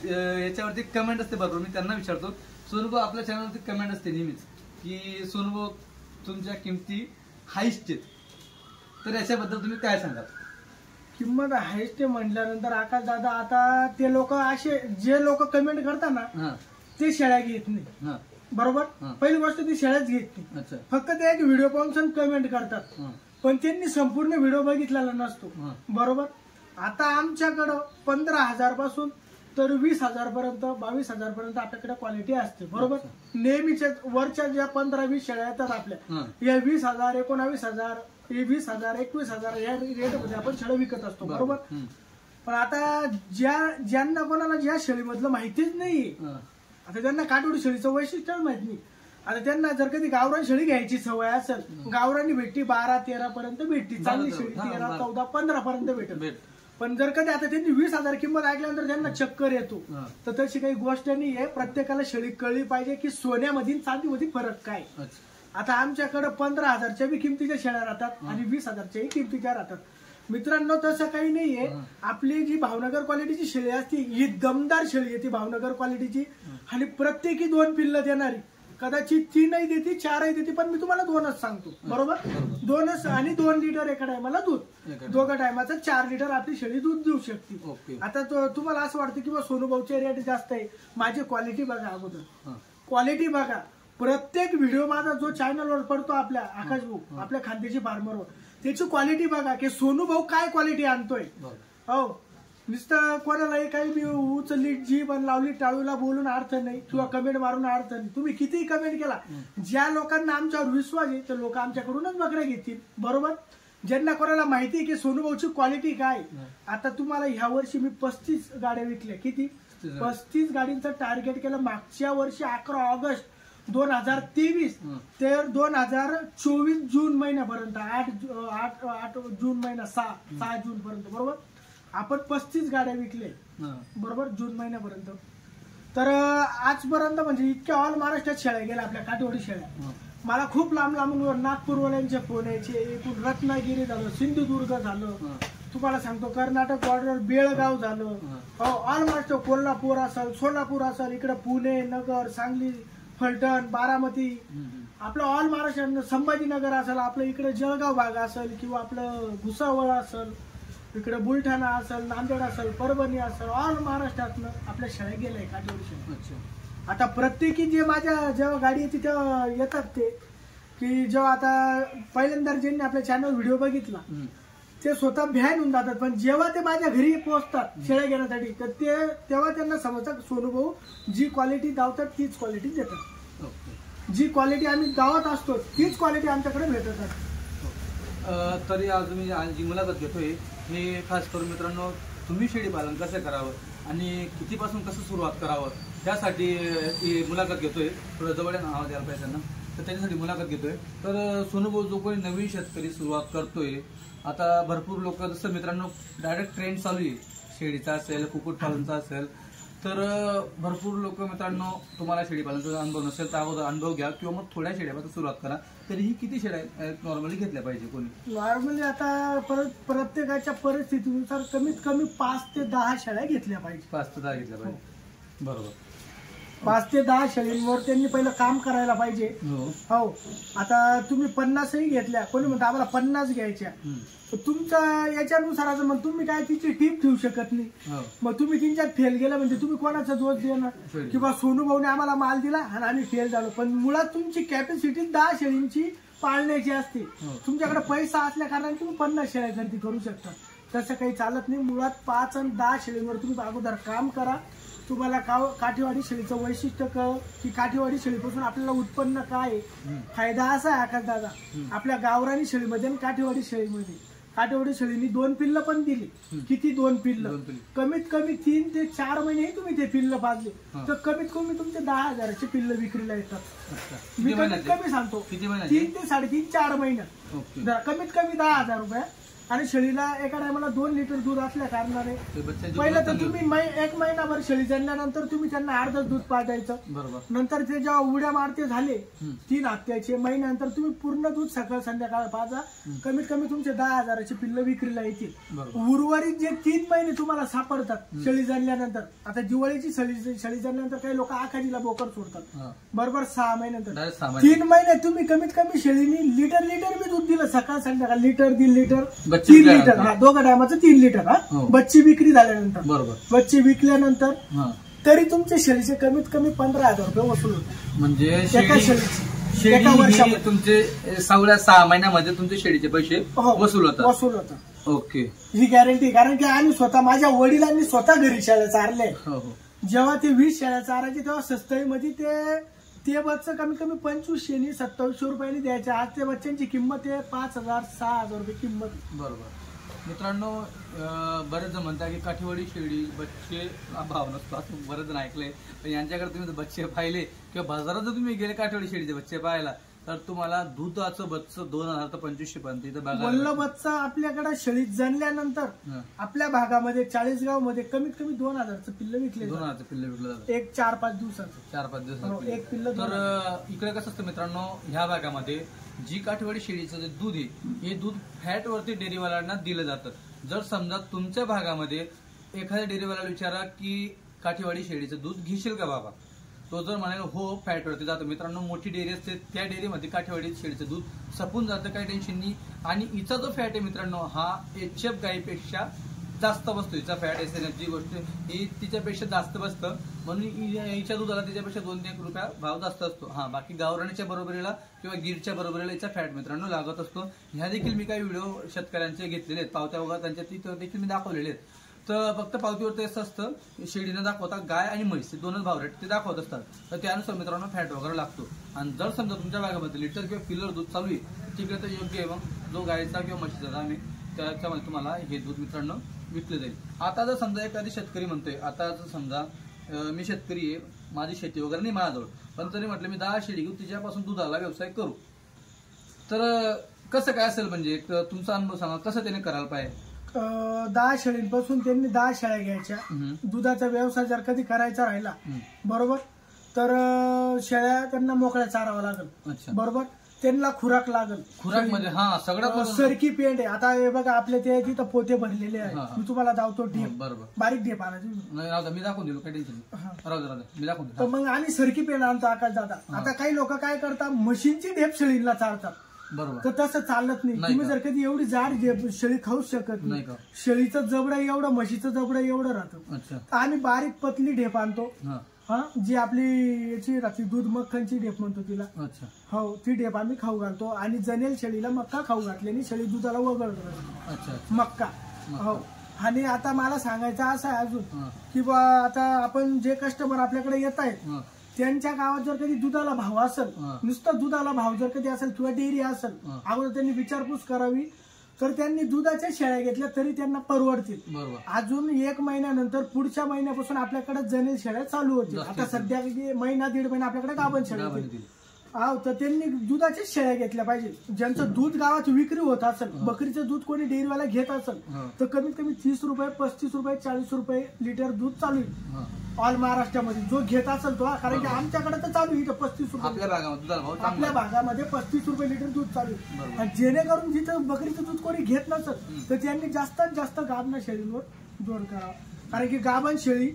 याच्यावरती कमेंट असते बरोबर, मी त्यांना विचारतो, सोनूभाऊ आपल्या चॅनलवरती कमेंट असते नेहमीच की सोनूभाऊ तुमच्या किमती हायस्ट आहेत, तर याच्याबद्दल तुम्ही काय सांगाल? किंमत हायस्ट म्हटल्यानंतर आकाश दादा, आता ते लोक असे जे लोक कमेंट करतात ना ते शेळ्या घेत नाही, बरोबर. पहिली गोष्ट ती शेळ्याच घेत नाही, फक्त ते एक व्हिडिओ पाहून कमेंट करतात, पण त्यांनी संपूर्ण व्हिडिओ बघितलेला नसतो, बरोबर. आता आमच्याकडं 15,000 पासून तर 20,000 पर्यंत, 22,000 पर्यंत आपल्याकडे क्वालिटी असते, बरोबर. नेहमीच्या वरच्या ज्या 15-20 शेळ्या येतात आपल्या, या 20,000, 19,000, 20,000, 21,000 या रेटमध्ये आपण शेळ्या विकत असतो, बरोबर. पण आता ज्यांना कोणाला ज्या शेळीमधलं माहितीच नाही, आता त्यांना काठवडी शेळीचं वैशिष्ट्य माहित नाही. आता त्यांना जर कधी गावरान शेळी घ्यायची सवय असेल, गावरानी भेटती 12-13 पर्यंत भेटती, चांगली शेळी 13-14-15 पर्यंत भेटेल. पण जर कधी आता त्यांनी 20,000 किंमत ऐकल्यानंतर त्यांना चक्कर येतो, तर तशी काही गोष्ट नाही आहे. प्रत्येकाला शेळी कळली पाहिजे की सोन्यामध्ये चांदीमध्ये फरक काय. आता आमच्याकडे 15,000च्या बी किमतीच्या शेळ्या राहतात आणि 20,000च्याही किमतीच्या राहतात. मित्रांनो तसं काही नाहीये. आपली जी भावनगर क्वालिटीची शेळी असते ही दमदार शेळी आहे, ती भावनगर क्वालिटीची, आणि प्रत्येकी 2 पिल्लं देणारी, कदाचित 3ही देते 4ही देते, पण मी तुम्हाला 2च सांगतो, बरोबर. 2च आणि 2 लिटर एका टायमाला दूध, दोघं टायमाचं 4 लिटर आपली शेळी दूध देऊ शकते. आता तुम्हाला असं वाटतं की सोनूभाऊचे रेट जास्त आहे, माझी क्वालिटी बघा अगोदर, क्वालिटी बघा. प्रत्येक व्हिडिओ माझा जो चॅनलवर पडतो आपल्या आकाश भाऊ, आपल्या खानदेशी फार्मरवर, त्याची क्वालिटी बघा की सोनूभाऊ काय क्वालिटी आणतोय. हो, नुसतं कोणालाही काही मी उचलली जीभ लावली टाळूला बोलून अर्थ नाही किंवा कमेंट मारून अर्थ नाही. तुम्ही कितीही कमेंट केला, ज्या लोकांना आमच्यावर विश्वास आहे ते लोक आमच्याकडूनच बकऱ्या घेतील, बरोबर. ज्यांना कोणाला माहिती आहे की सोनूभाऊची क्वालिटी काय. आता तुम्हाला ह्या वर्षी मी 35 गाड्या विकल्या. किती? 35 गाडींचं टार्गेट केलं. मागच्या वर्षी 11 ऑगस्ट 2023 ते 2024 जून महिन्यापर्यंत, 8 जून महिना 6 जून पर्यंत, बरोबर, आपण 35 गाड्या विकले, बरोबर, जून महिन्यापर्यंत. तर आजपर्यंत म्हणजे इतक्या ऑल महाराष्ट्रात शेळ्या गेल्या आपल्या काठवडी शेळ्या. मला खूप लांब लांबून नागपूरवाल्यांचे फोन यायचे, एकूण रत्नागिरी झालं, सिंधुदुर्ग झालं, तुम्हाला सांगतो कर्नाटक बॉर्डर बेळगाव झालं, ऑल महाराष्ट्र, कोल्हापूर असेल, सोलापूर असेल, इकडे पुणे, नगर, सांगली, फलटण, बारामती, आपलं ऑल महाराष्ट्र, संभाजीनगर असेल, आपलं इकडे जळगाव भाग असेल किंवा आपलं भुसावळ असेल, इकडे बुलढाणा असेल, नांदेड असेल, परभणी असेल, ऑल महाराष्ट्रातनं आपल्या शेळ्या गेल्या काठीवडी. आता प्रत्येकी जे माझ्या जेव्हा गाडी येते तेव्हा येतात ते की जेव्हा आता पहिल्यांदा ज्यांनी आपल्या चॅनल व्हिडिओ बघितला ते स्वतः भ्यान होऊन जातात, पण जेव्हा ते माझ्या घरी पोहोचतात शेळ्या घेण्यासाठी तर ते तेव्हा त्यांना समजतात सोनू भाऊ जी क्वालिटी दावतात तीच क्वालिटी देतात. जी क्वालिटी आम्ही दावत असतो तीच क्वालिटी आमच्याकडे भेटत असते. तरी आज मी जी मुलाखत घेतोय हे खास करून मित्रांनो तुम्ही शेळी पालन कसं करावं आणि कितीपासून कसं सुरुवात करावं त्यासाठी ही मुलाखत घेतोय. थोडं जवळ आवाज द्यायला पाहिजे त्यांना, तर त्याच्यासाठी मुलाखत घेतोय. तर सोनू भाऊ जो कोणी नवीन शेतकरी सुरुवात करतोय, आता भरपूर लोक जसं मित्रांनो डायरेक्ट ट्रेंड चालू आहे शेळीचा असेल, कुक्कुटपालनचा असेल, तर भरपूर लोक मित्रांनो तुम्हाला शेळीपालनचा अनुभव नसेल तर अगोदर अनुभव घ्या किंवा मग थोड्या शेळ्यापासून सुरुवात करा. तरीही किती शेळ्या नॉर्मली घेतल्या पाहिजे कोणी? नॉर्मली आता प्रत्येकाच्या परिस्थितीनुसार कमीत कमी 5 ते 10 शेळ्या घेतल्या पाहिजे. 5 ते 10 घेतल्या पाहिजे, बरोबर. 5 ते 10 शेळींवर त्यांनी पहिलं काम करायला पाहिजे. हो, आता तुम्ही 50ही घेतल्या, कोणी म्हणतं आम्हाला 50 घ्यायच्या, तुमच्या याच्यानुसार मग तुम्ही काय तिची टीप ठेवू शकत नाही. मग तुम्ही तिच्यात फेल गेला म्हणजे तुम्ही कोणाचा दोष देणार किंवा सोनू भाऊने आम्हाला माल दिला आणि आम्ही फेल झालो. पण मुळात तुमची कॅपॅसिटी 10 शेळींची पाळण्याची असते. तुमच्याकडे पैसा असल्या कारणाने तुम्ही 50 शेळ्या खरेदी करू शकता. तसं काही चालत नाही. मुळात 5 आणि 10 शेळींवर तुम्ही अगोदर काम करा. तुम्हाला काठीवाडी शेळीचं वैशिष्ट्य कळ की काठीवाडी शेळीपासून आपल्याला उत्पन्न काय आहे. फायदा असा आहे आकाश दादा, आपल्या गावरानी शेळीमध्ये आणि काठीवाडी शेळीमध्ये, काठीवाडी शेळीनी 2 पिल्ल पण दिली. किती 2 पिल्ल? कमीत कमी 3 ते 4 महिने तुम्ही ते पिल्ल पाजले तर कमीत कमी तुमचे 10,000चे पिल्ल विक्रीला येतात. मी कमीत कमी सांगतो 3 ते 3.5 4 महिन्यात कमीत कमी 10,000 रुपये. आणि शेळीला एका टायमाला 2 लिटर दूध असल्या कारणाने पहिलं तर तुम्ही 1 महिनाभर शेळी जणल्यानंतर तुम्ही त्यांना अर्धच दूध पाजायचं. नंतर ते जेव्हा उड्या मारते झाले 3 हप्त्याचे महिन्यानंतर तुम्ही पूर्ण दूध सकाळ संध्याकाळ पाजा. कमीत कमी तुमचे 10,000चे पिल्ल विक्रीला येतील. उर्वरित जे 3 महिने तुम्हाला सापडतात शेळी जणल्यानंतर, आता दिवाळीची शेळी जणल्यानंतर काही लोक आखाजीला बोकड सोडतात, बरोबर 6 महिन्यानंतर 3 महिने तुम्ही कमीत कमी शेळीनी लिटर मी दूध दिलं सकाळ संध्याकाळ, लिटर 1.5 लिटर 3 लिटर, हा दोघा टायमाचं 3 लिटर. हा बच्ची विक्री झाल्यानंतर, बरोबर, बच्ची विकल्यानंतर तरी तुमच्या शेळीचे कमीत कमी 15,000 रुपये वसूल होतात. म्हणजे एका शेळीचे तुमचे 6 महिन्यामध्ये तुमचे शेळीचे पैसे वसूल होतात. ओके, ही गॅरंटी. कारण की आम्ही स्वतः, माझ्या वडिलांनी स्वतः घरी शेळ्या चारले. जेव्हा ते 20 शेळ्या चारायचे तेव्हा सस्ताईमध्ये ते बच्चं कमीत कमी 2500-2700 रुपयांनी द्यायचे. आज त्या बच्चांची किंमत आहे 5,000-6,000 रुपये किंमत. बरोबर. मित्रांनो, बरेच जण म्हणतात की काठीवाडी शेळी बच्चे भाव नसतो, असं बरेच जण ऐकलंय. पण यांच्याकडे तुम्ही बच्चे पाहिले किंवा बाजारात जर तुम्ही गेले काठीवाडी शेळीचे बच्चे पाहायला तर तुम्हाला दुधाचं बच्चं 2,000 ते 2,500 पर्यंत इथं बघा. वल्ल बच्चा आपल्याकडे शेळीत जणल्यानंतर आपल्या भागामध्ये 40गाव मध्ये कमीत कमी 2,000चं पिल्ल विकले. 2,000चं पिल्ल विकलं जातं एक 4-5 दिवसाचं. 4-5 दिवसाचं एक पिल्ल. तर इकडे कसं असतं मित्रांनो, ह्या भागामध्ये जी काठीवाडी शेळीचं जे दूध आहे हे दूध फॅट वरती डेअरीवाल्यांना दिलं जातं. जर समजा तुमच्या भागामध्ये एखाद्या डेअरीवाल्याला विचारा की काठीवाडी शेळीचं दूध घेशील का बाबा, तो जर म्हणाल हो फॅट वरती जातो. मित्रांनो, मोठी डेअरी असते त्या डेअरीमध्ये काठीवाडी शेळीचं दूध सपून जातं, काही टेन्शन नाही. आणि हिचा जो फॅट आहे मित्रांनो हा एचएफ गाईपेक्षा जास्त बसतो. हिचा फॅट एसएनएफ जी गोष्ट ही तिच्यापेक्षा जास्त बसतं, म्हणून हिच्या दुधाला तिच्यापेक्षा 2-3 रुपया भाव जास्त असतो. हा, बाकी गावराणीच्या बरोबरीला किंवा गिरच्या बरोबरीला हिचा फॅट मित्रांनो लागत असतो. ह्या देखील मी काही व्हिडिओ शेतकऱ्यांचे घेतलेले आहेत, पावत्या वगैरे त्यांच्या तिथं देखील मी दाखवलेले आहेत. तर फक्त पावतीवर ते असं असतं, शेळीनं दाखवतात गाय आणि म्हैस, 2च भाव रेट ते दाखवत असतात. तर त्यानुसार मित्रांनो फॅट वगैरे लागतो. आणि जर समजा तुमच्या भागामध्ये लिटर किंवा पिलर दूध चालू आहे ठीक आहे तर योग्य आहे, मग जो गायचा किंवा म्हशीचा आम्ही त्याच्यामध्ये तुम्हाला हे दूध मित्रांनो विकलं जाईल. आता जर समजा एखादी शेतकरी म्हणतोय, आता जर समजा मी शेतकरी आहे, माझी शेती वगैरे नाही माझ्याजवळ, पण तरी म्हटलं मी 10 शेळी घेऊ, तिच्यापासून दुधाला व्यवसाय करू, तर कसं काय असेल, म्हणजे तुमचा अनुभव सांगा कसं त्याने करायला पाहिजे. 10 शेळींपासून त्यांनी 10 शेळ्या घ्यायच्या. दुधाचा व्यवसाय जर कधी करायचा राहिला बरोबर तर शेळ्या त्यांना मोकळ्या चारावं लागेल, बरोबर. त्यांना खुराक लागल. खुराक म्हणजे सगळं सरकी पेंड आहे. आता हे बघा आपल्या ते तिथं पोते भरलेले आहे. मी तुम्हाला दावतो ढेप, बरोबर बारीक ढेप आणायची मी दाखवून दिलो, काही टेन्शन मी दाखवून तर मग आम्ही सरकी पेंड आणतो आकाश दादा. आता काही लोक काय करतात, मशीनची ढेप शेळीला चालतात, बरोबर. तर तसं चालत नाही. तुम्ही जर कधी एवढी जाड शेळी खाऊच शकत नाही. शेळीचं जबडं एवढं, म्हशीचं जबडं एवढं राहतं. आम्ही बारीक पतली ढेप आणतो, जी आपली याची राहते दूध मक्खनची ढेप म्हणतो तिला. हो, ती ढेप आम्ही खाऊ घालतो. आणि जनेल शेळीला मक्का खाऊ घातल्याने शेळी दुधाला वगळतो मक्का. हो. आणि आता मला सांगायचं असं आहे अजून की बा आता आपण जे कस्टमर आपल्याकडे येत आहेत त्यांच्या गावात जर कधी दुधाला भाव असेल, नुसतं दुधाला भाव जर कधी असेल किंवा डेअरी असेल, अगोदर त्यांनी विचारपूस करावी. तर त्यांनी दुधाच्या शेळ्या घेतल्या तरी त्यांना परवडतील. अजून 1 महिन्यानंतर पुढच्या महिन्यापासून आपल्याकडे जनेल शेळ्या चालू होतील. आता सध्या महिना 1.5 महिना आपल्याकडे गाभण शेळ्या होतील. तर त्यांनी दुधाच्या शेळ्या घेतल्या पाहिजे. ज्यांचं दूध गावात विक्री होत असेल, बकरीचं दूध कोणी डेअरीवाला घेत असेल तर कमीत कमी 30 रुपये 35 रुपये 40 रुपये लिटर दूध चालू आहे ऑल महाराष्ट्रामध्ये. जो घेत असेल तो, कारण की आमच्याकडे तर चालू आहे 35 रुपये आपल्या भागामध्ये 35 रुपये लिटर दूध चालू आहे. जेणेकरून जिथं बकरीचं दूध कोणी घेत नसेल तर त्यांनी जास्तीत जास्त गाभण शेळींवर जोर करावा. कारण की गाभण शेळी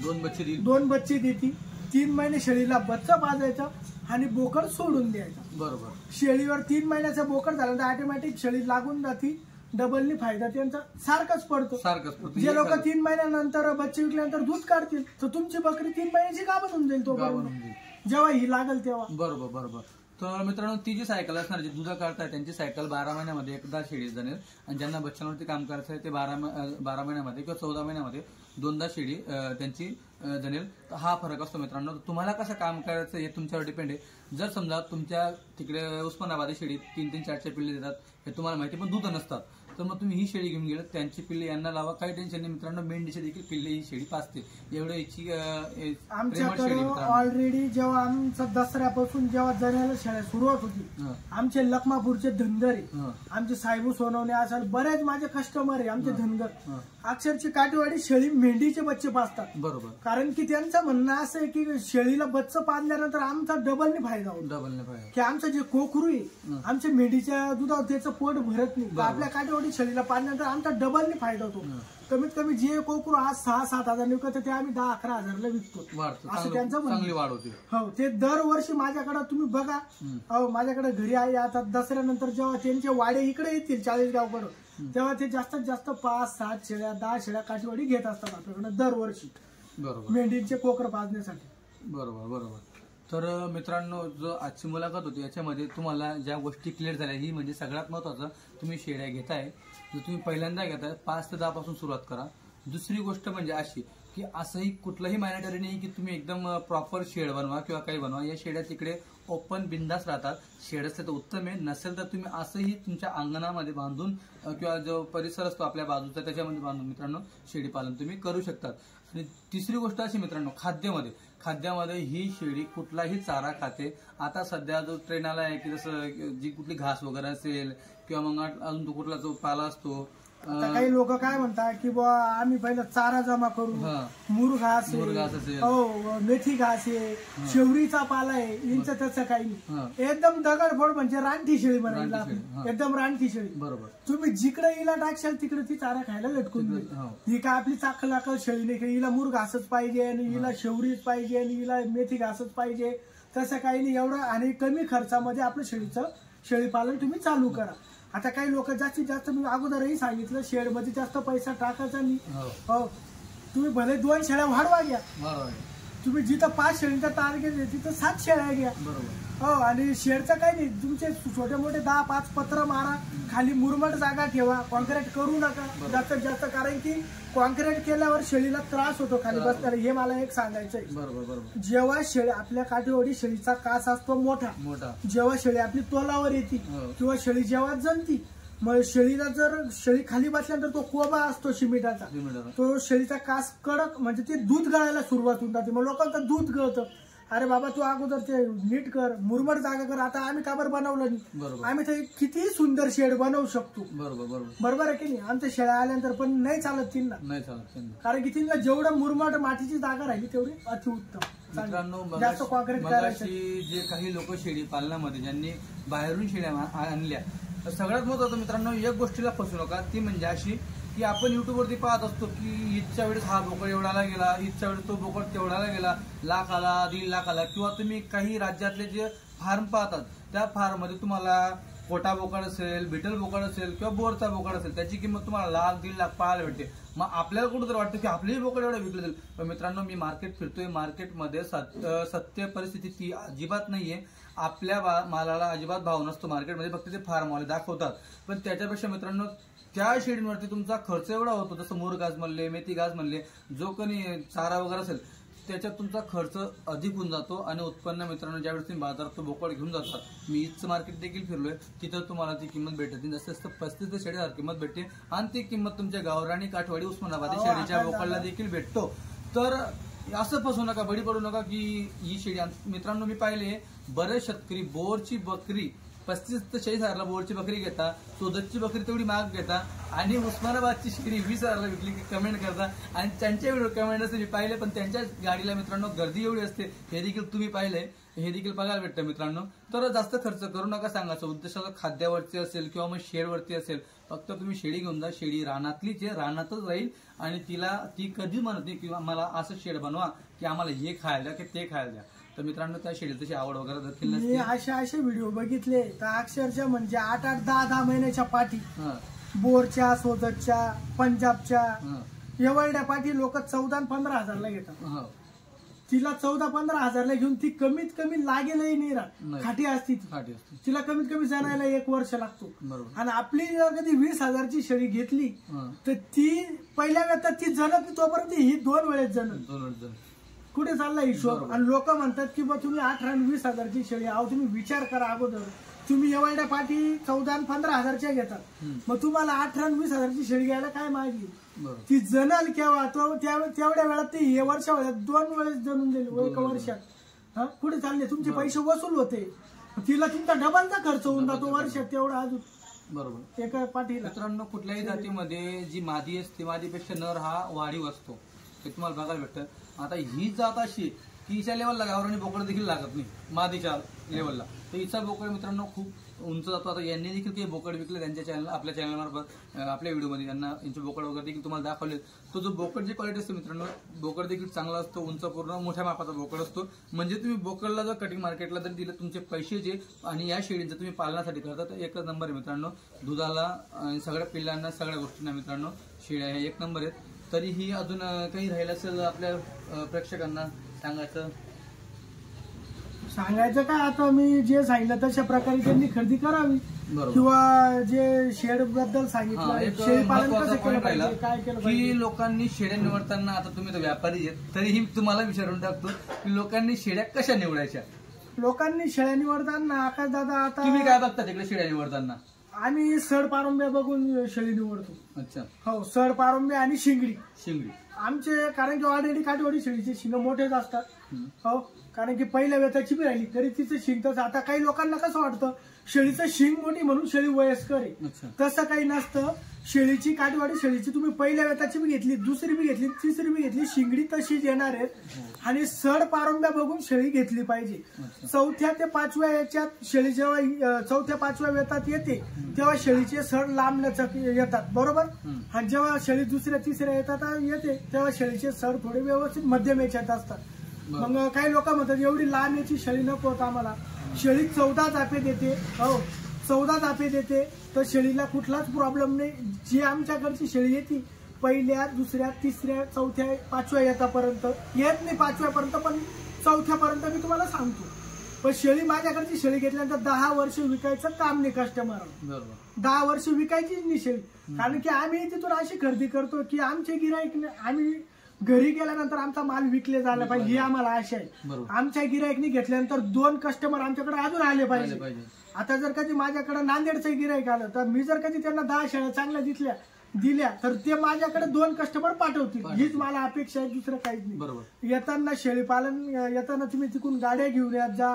2 बच्चे देती. 3 महिने शेळीला बच्चा पाजायचा आणि बोकड सोडून द्यायचा. बरोबर. शेळीवर 3 महिन्याचा बोकड झाल्यानंतर ऑटोमॅटिक शेळी लागून जाती. डबलनी फायदा त्यांचा सारखाच पडतो. जे लोक 3 महिन्यानंतर बच्चे विकल्यानंतर दूध काढतील तर तुमची बकरी 3 महिन्याची गाभण होऊन जाईल तोपर्यंत जेव्हा ही लागल तेव्हा. बरोबर बरोबर. तर मित्रांनो, ती जी सायकल असणार जे दूध काढताय त्यांची सायकल 12 महिन्यामध्ये एकदा शेळी जाणार. आणि ज्यांना बच्चांवरती काम करायचं आहे ते 12 महिन्यामध्ये किंवा 14 महिन्यामध्ये 2दा शेळी त्यांची जनेल. तर हा फरक असतो मित्रांनो. तुम्हाला कसं काम करायचं हे तुमच्यावर डिपेंड आहे. जर समजा तुमच्या तिकडे उस्मानाबादी शेळी 3-3, 4-4 पिल्ले देतात हे तुम्हाला माहिती, पण दूध नसतात, तर मग तुम्ही ही शेळी घेऊन गेलं, त्यांची पिल्ले यांना लावा, काही टेन्शन नाही मित्रांनो. मेंढीची देखील पिल्ले ही शेळी पाचते. एवढं याची आमच्याकडे ऑलरेडी जेव्हा आमचा दसऱ्यापासून जेव्हा जनेल शेळ्या सुरुवात होती, आमचे लखमापूरचे धनगरे, आमचे साहेबू सोनवणे असेल, बरेच माझे कस्टमर आहे आमचे धनगर, अक्षरची काठीवाडी शेळी मेंढीचे बच्चे पाजतात. बरोबर. कारण की त्यांचं म्हणणं असं आहे की शेळीला बच्चं पाजल्यानंतर आमचा डबलने फायदा होतो. की आमचं जे कोकरू आहे आमच्या मेंढीच्या दुधावर त्याचं पोट भरत नाही. आपल्या काठीवाडी शेळीला पाजल्यानंतर आमचा डबलने फायदा होतो. कमीत कमी जे कोकरू आज 6-7 हजार विकत ते आम्ही 10-11 हजारला विकतो. असं त्यांचं म्हणणं. हो, ते दरवर्षी माझ्याकडे तुम्ही बघा. हो, माझ्याकडे घरी आहे. आता दसऱ्यानंतर जेव्हा त्यांचे वाडे इकडे येतील 40 गावकडे, तेव्हा ते जास्तीत जास्त 5-7 शेळ्या 10 शेळ्या काठीवाडी घेत असतात आपल्याकडे दरवर्षी. बरोबर. मेंढींचे कोकर पाजण्यासाठी. बरोबर बरोबर. तर मित्रांनो, जो आजची मुलाखत होती याच्यामध्ये तुम्हाला ज्या गोष्टी क्लिअर झाल्या, ही म्हणजे सगळ्यात महत्वाचं, तुम्ही शेळ्या घेताय जर तुम्ही पहिल्यांदा घेताय 5 ते 10 पासून सुरुवात करा. दुसरी गोष्ट म्हणजे अशी की असंही कुठलंही मॅनेटरी नाही की तुम्ही एकदम प्रॉपर शेड बनवा किंवा काही बनवा. या शेड्या तिकडे ओपन बिंदास राहतात. शेड असले तर उत्तम आहे, नसेल तर तुम्ही असंही तुमच्या अंगणामध्ये बांधून किंवा जो परिसर असतो आपल्या बाजूचा त्याच्यामध्ये बांधून मित्रांनो शेळी पालन तुम्ही करू शकतात. आणि तिसरी गोष्ट अशी मित्रांनो, खाद्यामध्ये ही शेळी कुठलाही चारा खाते. आता सध्या जो ट्रेंड आला आहे की जसं जी कुठली घास वगैरे असेल किंवा मग अजून तो कुठला जो पाला असतो. काही लोक काय म्हणतात की बा आम्ही पहिला चारा जमा करू, मुरघास आहे, हो मेथी घास आहे, शेवरीचा पाला आहे, यांचं तसं काही नाही. एकदम दगडफोड म्हणजे रानटी शेळी बनायला, एकदम रानटी शेळी. बरोबर. तुम्ही जिकडे हिला टाकशाल तिकडे ती चारा खायला लटकून जाईल. ही काय आपली चाकलाकल शेळी नाही, हिला मुरघासच पाहिजे आणि हिला शेवरीच पाहिजे आणि हिला मेथी घासच पाहिजे, तसं काही नाही. एवढं आणि कमी खर्चामध्ये आपलं शेळी पालन तुम्ही चालू करा. आता काही लोक जास्तीत जास्त मी अगोदरही सांगितलं शेडमध्ये जास्त पैसा टाकायचा नाही. हो, तुम्ही भले 2 शेळ्या वाढवा घ्या. तुम्ही जिथं 5 शेळींचा टार्गेट आहे तिथं 7 शेळ्या घ्या. हो, आणि शेडचं काही नाही, तुमचे छोटे मोठे 10-5 पत्र मारा, खाली मुरमट जागा ठेवा, कॉन्क्रीट करू नका जास्तीत जास्त. कारण की कॉन्क्रीट केल्यावर शेळीला त्रास होतो खाली बसताना, हे मला एक सांगायचंय. बरोबर. जेव्हा शेळी आपल्या काठीवडी शेळीचा कास असतो मोठा, जेव्हा शेळी आपली तोलावर येते किंवा शेळी जेव्हा जणती, मग शेळीला जर शेळी खाली बसल्यानंतर तो कोबा असतो शिमिटाचा, तो शेळीचा कास कडक म्हणजे ते दूध गळायला सुरुवात होऊन जाते. मग लोकांचं दूध गळतं. अरे बाबा तू अगोदर ते नीट कर, मुरमट जागा कर. आता आम्ही का बरं बनवलं नाही? आम्ही तर किती सुंदर शेड बनवू शकतो. बरोबर आहे की नाही? आमच्या शेळ्या आल्यानंतर पण नाही चालत त्यांना, कारण की त्यांना जेवढं मुरमट मातीची जागा राहिली तेवढी अतिउत्तम. मित्रांनो जास्त कॉन्क्रीट करायचं. जे काही लोक शेळी पालनामध्ये ज्यांनी बाहेरून शेळ्या आणल्या, तर सगळ्यात महत्त्वाचं मित्रांनो एक गोष्टीला फसू नका, ती म्हणजे अशी की आपण युट्यूबवरती पाहत असतो की ईदच्या वेळेस हा बोकड एवढाला गेला, ईदच्या वेळेस तो बोकड तेवढाला गेला, लाख आला, 1.5 लाख आला, किंवा तुम्ही काही राज्यातले जे फार्म पाहतात त्या फार्म मध्ये तुम्हाला कोटा बोकड असेल, बिटल बोकड असेल किंवा बोरचा बोकड असेल, त्याची किंमत तुम्हाला 1 लाख 1.5 लाख पाहायला भेटते. मग आपल्याला कुठं तर वाटतं की आपलेही बोकड एवढं विकले जाईल. पण मित्रांनो मी मार्केट फिरतोय, मार्केटमध्ये सत्य परिस्थिती ती अजिबात नाहीये. आपल्या मालाला अजिबात भाव नसतो मार्केटमध्ये, फक्त ते फार्मवाले दाखवतात. पण त्याच्यापेक्षा मित्रांनो त्या शेळींवरती तुमचा खर्च एवढा होतो, जसं मोर घास म्हणले, मेथी घास म्हणले, जो कोणी चारा वगैरे असेल त्याच्यात तुमचा खर्च अधिक होऊन जातो. आणि उत्पन्न मित्रांनो ज्यावेळेस तुम्ही बाजारात तो बोकड घेऊन जातात, मी ईदचं मार्केट देखील फिरलोय, तिथं तुम्हाला ती किंमत भेटते जास्त जास्त 35 ते 40,000 किंमत भेटते. आणि ती किंमत तुमच्या गावराणी, काठवाडी, उस्मानाबादी शेळीच्या बोकडला देखील भेटतो. तर असं फसू नका, बळी पडू नका की ही शेळी. मित्रांनो मी पाहिले बरेच शेतकरी बोरची बकरी 35 ते 40,000ला बोरची बकरी घेता, सोदतची बकरी तेवढी महाग घेता, आणि उस्मानाबादची शेळी 20,000ला विकली की कमेंट करता. आणि त्यांच्या व्हिडिओ कमेंट असते मी पाहिले, पण त्यांच्या गाडीला मित्रांनो गर्दी एवढी असते, हे देखील तुम्ही पाहिले, हे देखील बघायला भेटतं मित्रांनो. तर जास्त खर्च करू नका, सांगायचं उद्देशाचं खाद्यावरती असेल किंवा मग शेडवरती असेल, फक्त तुम्ही शेळी घेऊन जा. शेळी रानातलीच आहे, रानातच राहील, आणि ती कधी म्हणत नाही की मला असं शेड बनवा की आम्हाला हे खायला द्या की ते खायला द्या. तर मित्रांनो त्या शेळीला तशी आवड वगैरे देखील नसते. मी असे व्हिडिओ बघितले तर अक्षरशः म्हणजे 8-8, 10-10 महिन्याच्या पाठी बोरच्या, सोदतच्या, पंजाबच्या एवढ्या पाठी लोक 14-15,000ला घेतात. तिला 14-15,000ला घेऊन ती कमीत कमी लागेलही नाही राहत, खाटी असती तिला कमीत कमी जणायला 1 वर्ष लागतो. आणि आपली जर कधी 20,000ची शेळी घेतली तर ती पहिल्या वेळात ती जनत, तोपर्यंत ही 2 वेळेस जनत. कुठे चालला हिशोब? आणि लोक म्हणतात की बा तुम्ही 18 आणि 20,000ची शेळी, अहो तुम्ही विचार करा अगोदर, तुम्ही एवढ्या पाठी 14 आणि 15,000च्या घेतात, मग तुम्हाला 18 आणि 20,000ची शेळी घ्यायला काय मागली? ती जनल केव्हा? तेवढ्या वेळात ती वर्षा 2 वेळेस जनून दिली 1 वर्षात. कुठे चालले? तुमचे पैसे वसूल होते, तिला तुमचा डबलचा खर्च होऊन जातो वर्षात तेवढा अजून. बरोबर. एका पाठीला मित्रांनो कुठल्याही जातीमध्ये जी मादी असते, मादीपेक्षा नर हा वाढीव असतो, ते तुम्हाला बघायला भेटतं. आता ही जात अशी की हिच्या लेवलला गावरानी बोकड देखील लागत नाही मादीच्या लेवलला, तर हिचा बोकड मित्रांनो खूप उंच जातो. आता यांनी देखील काही बोकड विकले त्यांच्या चॅनल, आपल्या चॅनलमार्फत आपल्या व्हिडिओमध्ये त्यांना यांचे बोकड वगैरे देखील तुम्हाला दाखवले. तो जो बोकडची क्वालिटी असते मित्रांनो, बोकड देखील चांगला असतो, उंच पूर्ण मोठ्या मापाचा बोकड असतो. म्हणजे तुम्ही बोकडला जर कटिंग मार्केटला जर दिलं, तुमचे पैसे जे आणि या शेळींचं तुम्ही पालनासाठी करता तर एकच नंबर आहे मित्रांनो. दुधाला आणि सगळ्या पिल्लांना, सगळ्या गोष्टींना मित्रांनो शेळ्या हे 1 नंबर आहेत. तरीही अजून काही राहिलं असेल आपल्या प्रेक्षकांना सांगायचं काय, आता मी जे सांगितलं तशा प्रकारे त्यांनी खरेदी करावी, किंवा जे शेड बद्दल सांगितलं शेळी पालन कसं केलं पाहिजे, काय केलं पाहिजे. की लोकांनी शेळ्या निवडताना, आता तुम्ही तर व्यापारी आहेत तरीही तुम्हाला विचारून टाकतो की लोकांनी शेळ्या कशा निवडायच्या? लोकांनी शेळ्या निवडताना आकाश दादा, आता तुम्ही काय बघता तिकडे शेळ्या निवडताना? आम्ही सड पारंब्या बघून शेळी निवडतो. अच्छा. हो, सड पारंब्या आणि शिंगडी आमचे, कारण की ऑलरेडी काठवाडी शेळीचे शिंग मोठेच असतात. हो, कारण की पहिल्या वेताची बी राहिली तरी तिचं शिंग तसं. आता काही लोकांना कसं वाटतं शेळीचं शिंग मोठी म्हणून शेळी वयस्कर आहे, तसं काही नसतं. शेळीची, काठवाडी शेळीची तुम्ही पहिल्या वेताची बी घेतली, दुसरी बी घेतली, तिसरी बी घेतली, शिंगडी तशीच येणार आहेत. आणि सड पारंब्या बघून शेळी घेतली पाहिजे. 4थ्या ते 5व्या याच्यात शेळी जेव्हा 4थ्या-5व्या वेतात येते तेव्हा शेळीचे सड लांब लचक येतात, बरोबर. आणि जेव्हा शेळी 2ऱ्या-3ऱ्या येतात येते तेव्हा शेळीचे सड थोडे व्यवस्थित मध्यम याच्यात असतात. मग काही लोक म्हणतात एवढी लांब याची शेळी नको होत आम्हाला. शेळी 14 जापे देते. हो, 14 जापे देते, तर शेळीला कुठलाच प्रॉब्लेम नाही. जी आमच्याकडची शेळी येते 1ल्या, 2ऱ्या, 3ऱ्या, 4थ्या, 5व्या येतापर्यंत येत नाही, 5व्यापर्यंत, पण 4थ्यापर्यंत मी तुम्हाला सांगतो. पण शेळी माझ्याकडची शेळी घेतल्यानंतर 10 वर्ष विकायचं काम नाही कस्टमर. 10 वर्ष विकायचीच नाही शेळी. कारण की आम्ही तिथून अशी खरेदी करतो की आमचे गिराईक, आम्ही घरी गेल्यानंतर आमचा माल विकले झाला पाहिजे ही आम्हाला आशा आहे. आमच्या गिराईकनी घेतल्यानंतर 2 कस्टमर आमच्याकडे अजून आले पाहिजे. आता जर कधी माझ्याकडे नांदेडचं गिराईक आलं तर मी जर कधी त्यांना 10 शेळ्या चांगल्या दिल्या तर ते माझ्याकडे 2 कस्टमर पाठवतील, हीच मला अपेक्षा आहे, दुसरं काहीच नाही. येताना शेळी पालन, येताना तुम्ही तिकडून गाड्या घेऊन येत जा,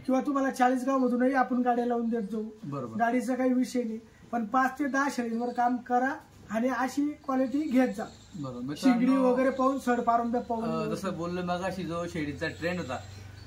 किंवा तुम्हाला 40गाव मधूनही आपण गाड्या लावून देत जाऊ, गाडीचा काही विषय नाही. पण 5 ते 10 शेळींवर काम करा आणि अशी क्वालिटी घेत जा. बरोबर. शिगडी वगैरे पाहून सडपारंब्या पाहून. जसं बोललो मगाशी जो शेळीचा ट्रेंड होता,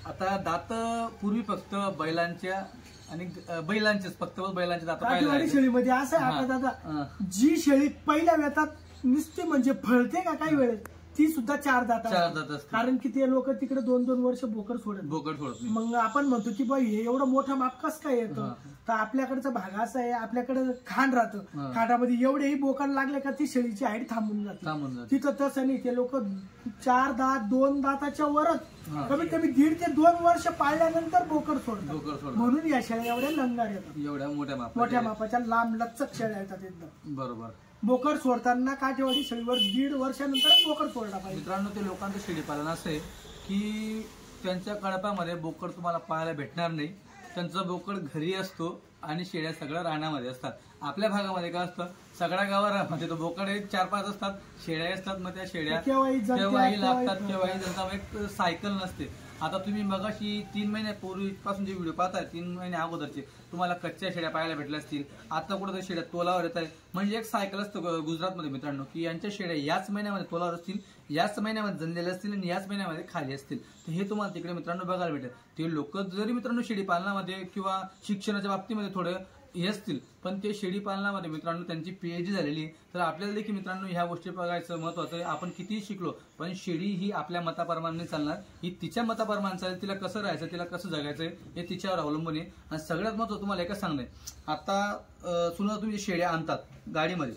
आता दात पूर्वी फक्त बैलांच्या आणि बैलांचेच फक्त बैलांचे दात काठीवाडी शेळीमध्ये असं आहे आता दादा, जी शेळी पहिल्या वेतात नुसती म्हणजे फळते का काही वेळेस ती सुद्धा 4 दात असते. कारण की ते लोक तिकडे 2-2 वर्ष बोकड सोडत. मग आपण म्हणतो की बाई हे एवढं मोठं माप कसं काय येतं, तर आपल्याकडचा भाग असा आहे, आपल्याकडे खांड राहतं, खांडामध्ये एवढेही बोकड लागले का ती शेळीची हाईट थांबून जाते. तिथं तसं नाही, ते लोक 4 दात 2 दाताच्या वरच कमीत कमी 1.5 ते 2 वर्ष पाळल्यानंतर बोकड सोडतात. म्हणून या शेळ्या एवढ्या लंगार येतात, एवढ्या मोठ्या मापाच्या लांब लचक शेळ्या येतात एकदम. बरोबर. बोकड सोडताना काठेवाडी शेळीवर 1.5 वर्षानंतर बोकड सोडला पाहिजे. मित्रांनो, ते लोकांचं शेळी पालन असं आहे की त्यांच्या कळपामध्ये बोकड तुम्हाला पाहायला भेटणार नाही. त्यांचा बोकड घरी असतो आणि शेळ्या सगळ्या रानामध्ये असतात. आपल्या भागामध्ये काय असतं, सगळ्या गावामध्ये तो बोकड 4-5 असतात, शेळ्या असतात. मग त्या शेळ्या केव्हाही लागतात, केव्हाही त्यांचा एक सायकल नसते. आता तुम्ही मगाशी 3 महिन्यापूर्वीपासून जे व्हिडिओ पाहताय, 3 महिने अगोदरचे, तुम्हाला कच्च्या शेळ्या पाहायला भेटल्या असतील. आता कुठं शेळ्या तोलावर येत आहे, म्हणजे एक सायकल असतं गुजरातमध्ये मित्रांनो, की यांच्या शेळ्या याच महिन्यामध्ये तोलावर असतील, याच महिन्यामध्ये जनलेल्या असतील आणि याच महिन्यामध्ये खाली असतील. तर हे तुम्हाला तिकडे मित्रांनो बघायला भेटेल. ते लोक जरी मित्रांनो शेळी पालनामध्ये किंवा शिक्षणाच्या बाबतीमध्ये थोडं हे असतील, पण ते शेळी पालनामध्ये मित्रांनो त्यांची PhD झालेली आहे. तर आपल्याला देखील मित्रांनो ह्या गोष्टी बघायचं महत्वाचं आहे. आपण कितीही शिकलो पण शेळी ही आपल्या मताप्रमाणे चालणार, ही तिच्या मताप्रमाणे चालेल. तिला कसं राहायचं, तिला कसं जगायचं हे तिच्यावर अवलंबून आहे. आणि सगळ्यात महत्त्वाचं तुम्हाला एकच सांगणं आहे, आता सुद्धा तुम्ही शेळ्या आणतात गाडीमध्ये,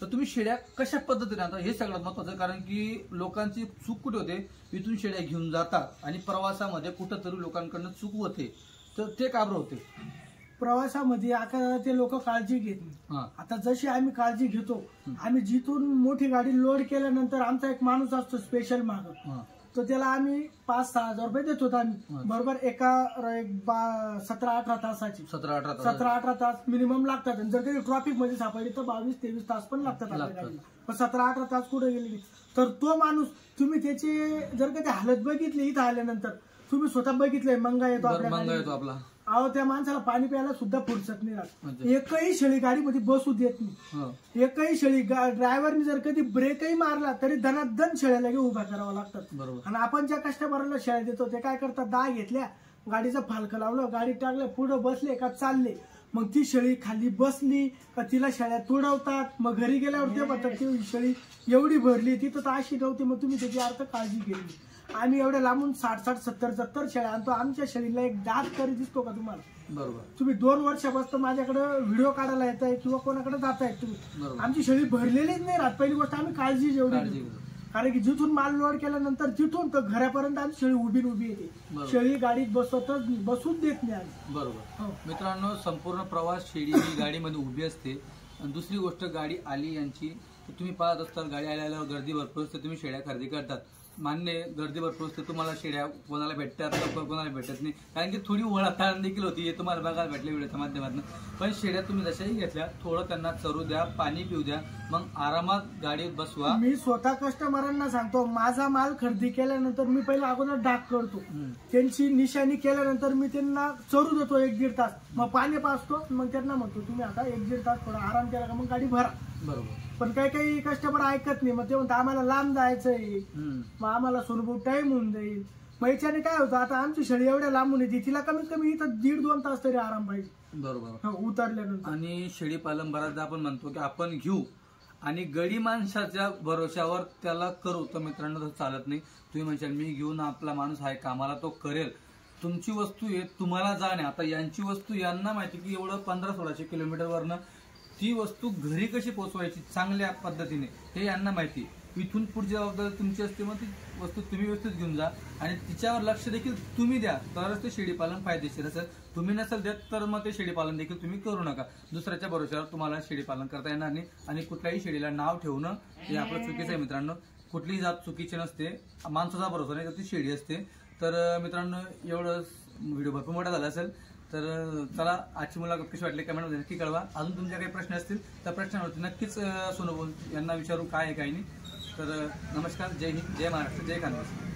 तर तुम्ही शेळ्या कशा पद्धतीने आणता हे सगळ्यात महत्वाचं. कारण की लोकांची चूक कुठे होते, इथून शेळ्या घेऊन जातात आणि प्रवासामध्ये कुठंतरी लोकांकडनं चूक होते, तर ते काबरं होते. प्रवासामध्ये आता ते लोक काळजी घेत नाही. आता जशी आम्ही काळजी घेतो, आम्ही जिथून मोठी गाडी लोड केल्यानंतर आमचा एक माणूस असतो स्पेशल माग, तर त्याला आम्ही 5-6 हजार रुपये देतो आम्ही बरोबर. एका 17-18 तासाची 17-18 तास मिनिमम लागतात. आणि जर कधी ट्रॉफिक मध्ये सापडली तर 22-23 तास पण लागतात आपल्या गाडीला. पण 17-18 तास कुठे गेले तर तो माणूस, तुम्ही त्याची जर कधी हालत बघितली इथं आल्यानंतर, तुम्ही स्वतः बघितलंय, मंगा येतो आपला. अहो, त्या माणसाला पाणी प्यायला सुद्धा फुरसत नाही राहत. एकही शेळी गाडीमध्ये बसू देत नाही. एकही शेळी ड्रायव्हरने जर कधी ब्रेकही मारला तरी धनाधन शेळ्या लगे उभ्या करावं लागतात. आणि आपण ज्या कस्टमरला शेळ्या देतो ते काय करतात, 10 घेतल्या, गाडीचं फालकं लावलं, गाडी टाकलं, पुढे बसले का चालले. मग ती शेळी खाली बसली का तिला शेळ्या तुडवतात. मग घरी गेल्यावर ते म्हणतात की शेळी एवढी भरली, तिथं तर अशी नव्हती. मग तुम्ही त्याची अर्थ काळजी केली. आम्ही एवढ्या लांबून 60-70 शेळ्या आणतो. आमच्या शेळीला एक दात तरी दिसतो का तुम्हाला? बरोबर. तुम्ही 2 वर्षापासून माझ्याकडे व्हिडिओ काढायला येत आहे किंवा कोणाकडे जात आहे तुम्ही, आमची शेळी भरलेलीच नाही राहत. पहिली गोष्ट आम्ही काळजी जेवढी, कारण की जिथून माल लोड केल्यानंतर तिथून तर घरापर्यंत आमची शेळी उभी येते. शेळी गाडीत बसून देत नाही आम्ही. बरोबर. मित्रांनो, संपूर्ण प्रवास शेळी ही गाडीमध्ये उभी असते. आणि दुसरी गोष्ट, गाडी आली यांची, तुम्ही पाहत असतात गाडी आल्यावर गर्दी भरपूर असते, तुम्ही शेळ्या खरेदी करतात. मान्य, गर्दी भरपूर असते, तुम्हाला शेळ्या कोणाला भेटतात, कोणाला भेटत नाही. कारण की थोडी ओळख देखील होती, हे तुम्हाला बघायला भेटले व्हिडिओच्या माध्यमातून. पण शेळ्या तुम्ही जशाही घेतल्या, थोडं त्यांना चरू द्या, पाणी पिऊ द्या, मग आरामात गाडीत बसवा. मी स्वतः कस्टमरांना सांगतो, माझा माल खरेदी केल्यानंतर मी पहिला अगोदर डाक करतो, त्यांची निशाणी केल्यानंतर मी त्यांना चरू देतो 1-1.5 तास, मग पाणी पाजतो. मग त्यांना म्हणतो तुम्ही आता 1-1.5 तास थोडा आराम केला का मग गाडी भरा. बरोबर. पण काही कस्टमर ऐकत नाही. मग ते म्हणतात आम्हाला लांब जायचंय, मग आम्हाला सोनपूर टाइम होऊन जाईल. मग याच्याने काय होतं, आता आमची शेळी एवढ्या लांबून येते, तिला कमीत कमी इथं 1.5-2 तास तरी आराम पाहिजे. बरोबर. उतरल्यानंतर. आणि शेळी पालन बऱ्याचदा आपण म्हणतो की आपण घेऊ आणि गडी माणसाच्या भरोशावर त्याला करू, तर मित्रांनो तसं चालत नाही. तुम्ही म्हणशाल मी घेऊन, आपला माणूस आहे कामाला, तो करेल. तुमची वस्तू आहे, तुम्हाला जाणे. आता यांची वस्तू यांना माहिती की एवढं 1500-1600 किलोमीटरवरनं ती वस्तू घरी कशी पोहोचवायची चांगल्या पद्धतीने हे यांना माहिती. इथून पुढची जबाबदारी तुमची असते. मग ती वस्तू तुम्ही व्यवस्थित घेऊन जा आणि तिच्यावर लक्ष देखील तुम्ही द्या, तरच ते शेळीपालन फायदेशीर असेल. तुम्ही नसेल देत तर मग ते शेळीपालन देखील तुम्ही करू नका. दुसऱ्याच्या भरोश्यावर तुम्हाला शेळीपालन करता येणार नाही. आणि कुठल्याही शेळीला नाव ठेवणं हे आपलं चुकीचं आहे मित्रांनो. कुठलीही जात चुकीची नसते, माणसाचा भरोसा नाही तर ती शेळी असते. तर मित्रांनो, एवढं व्हिडिओ भरपूर मोठा झाला असेल, तर चला आजची मुलाखत कशी वाटली कमेंटमध्ये नक्की कळवा. अजून तुमच्या काही प्रश्न असतील त्या प्रश्नावरती नक्कीच सोनू बोल यांना विचारू काय आहे काही नाही. तर नमस्कार, जय हिंद, जय महाराष्ट्र, जय कानपूर.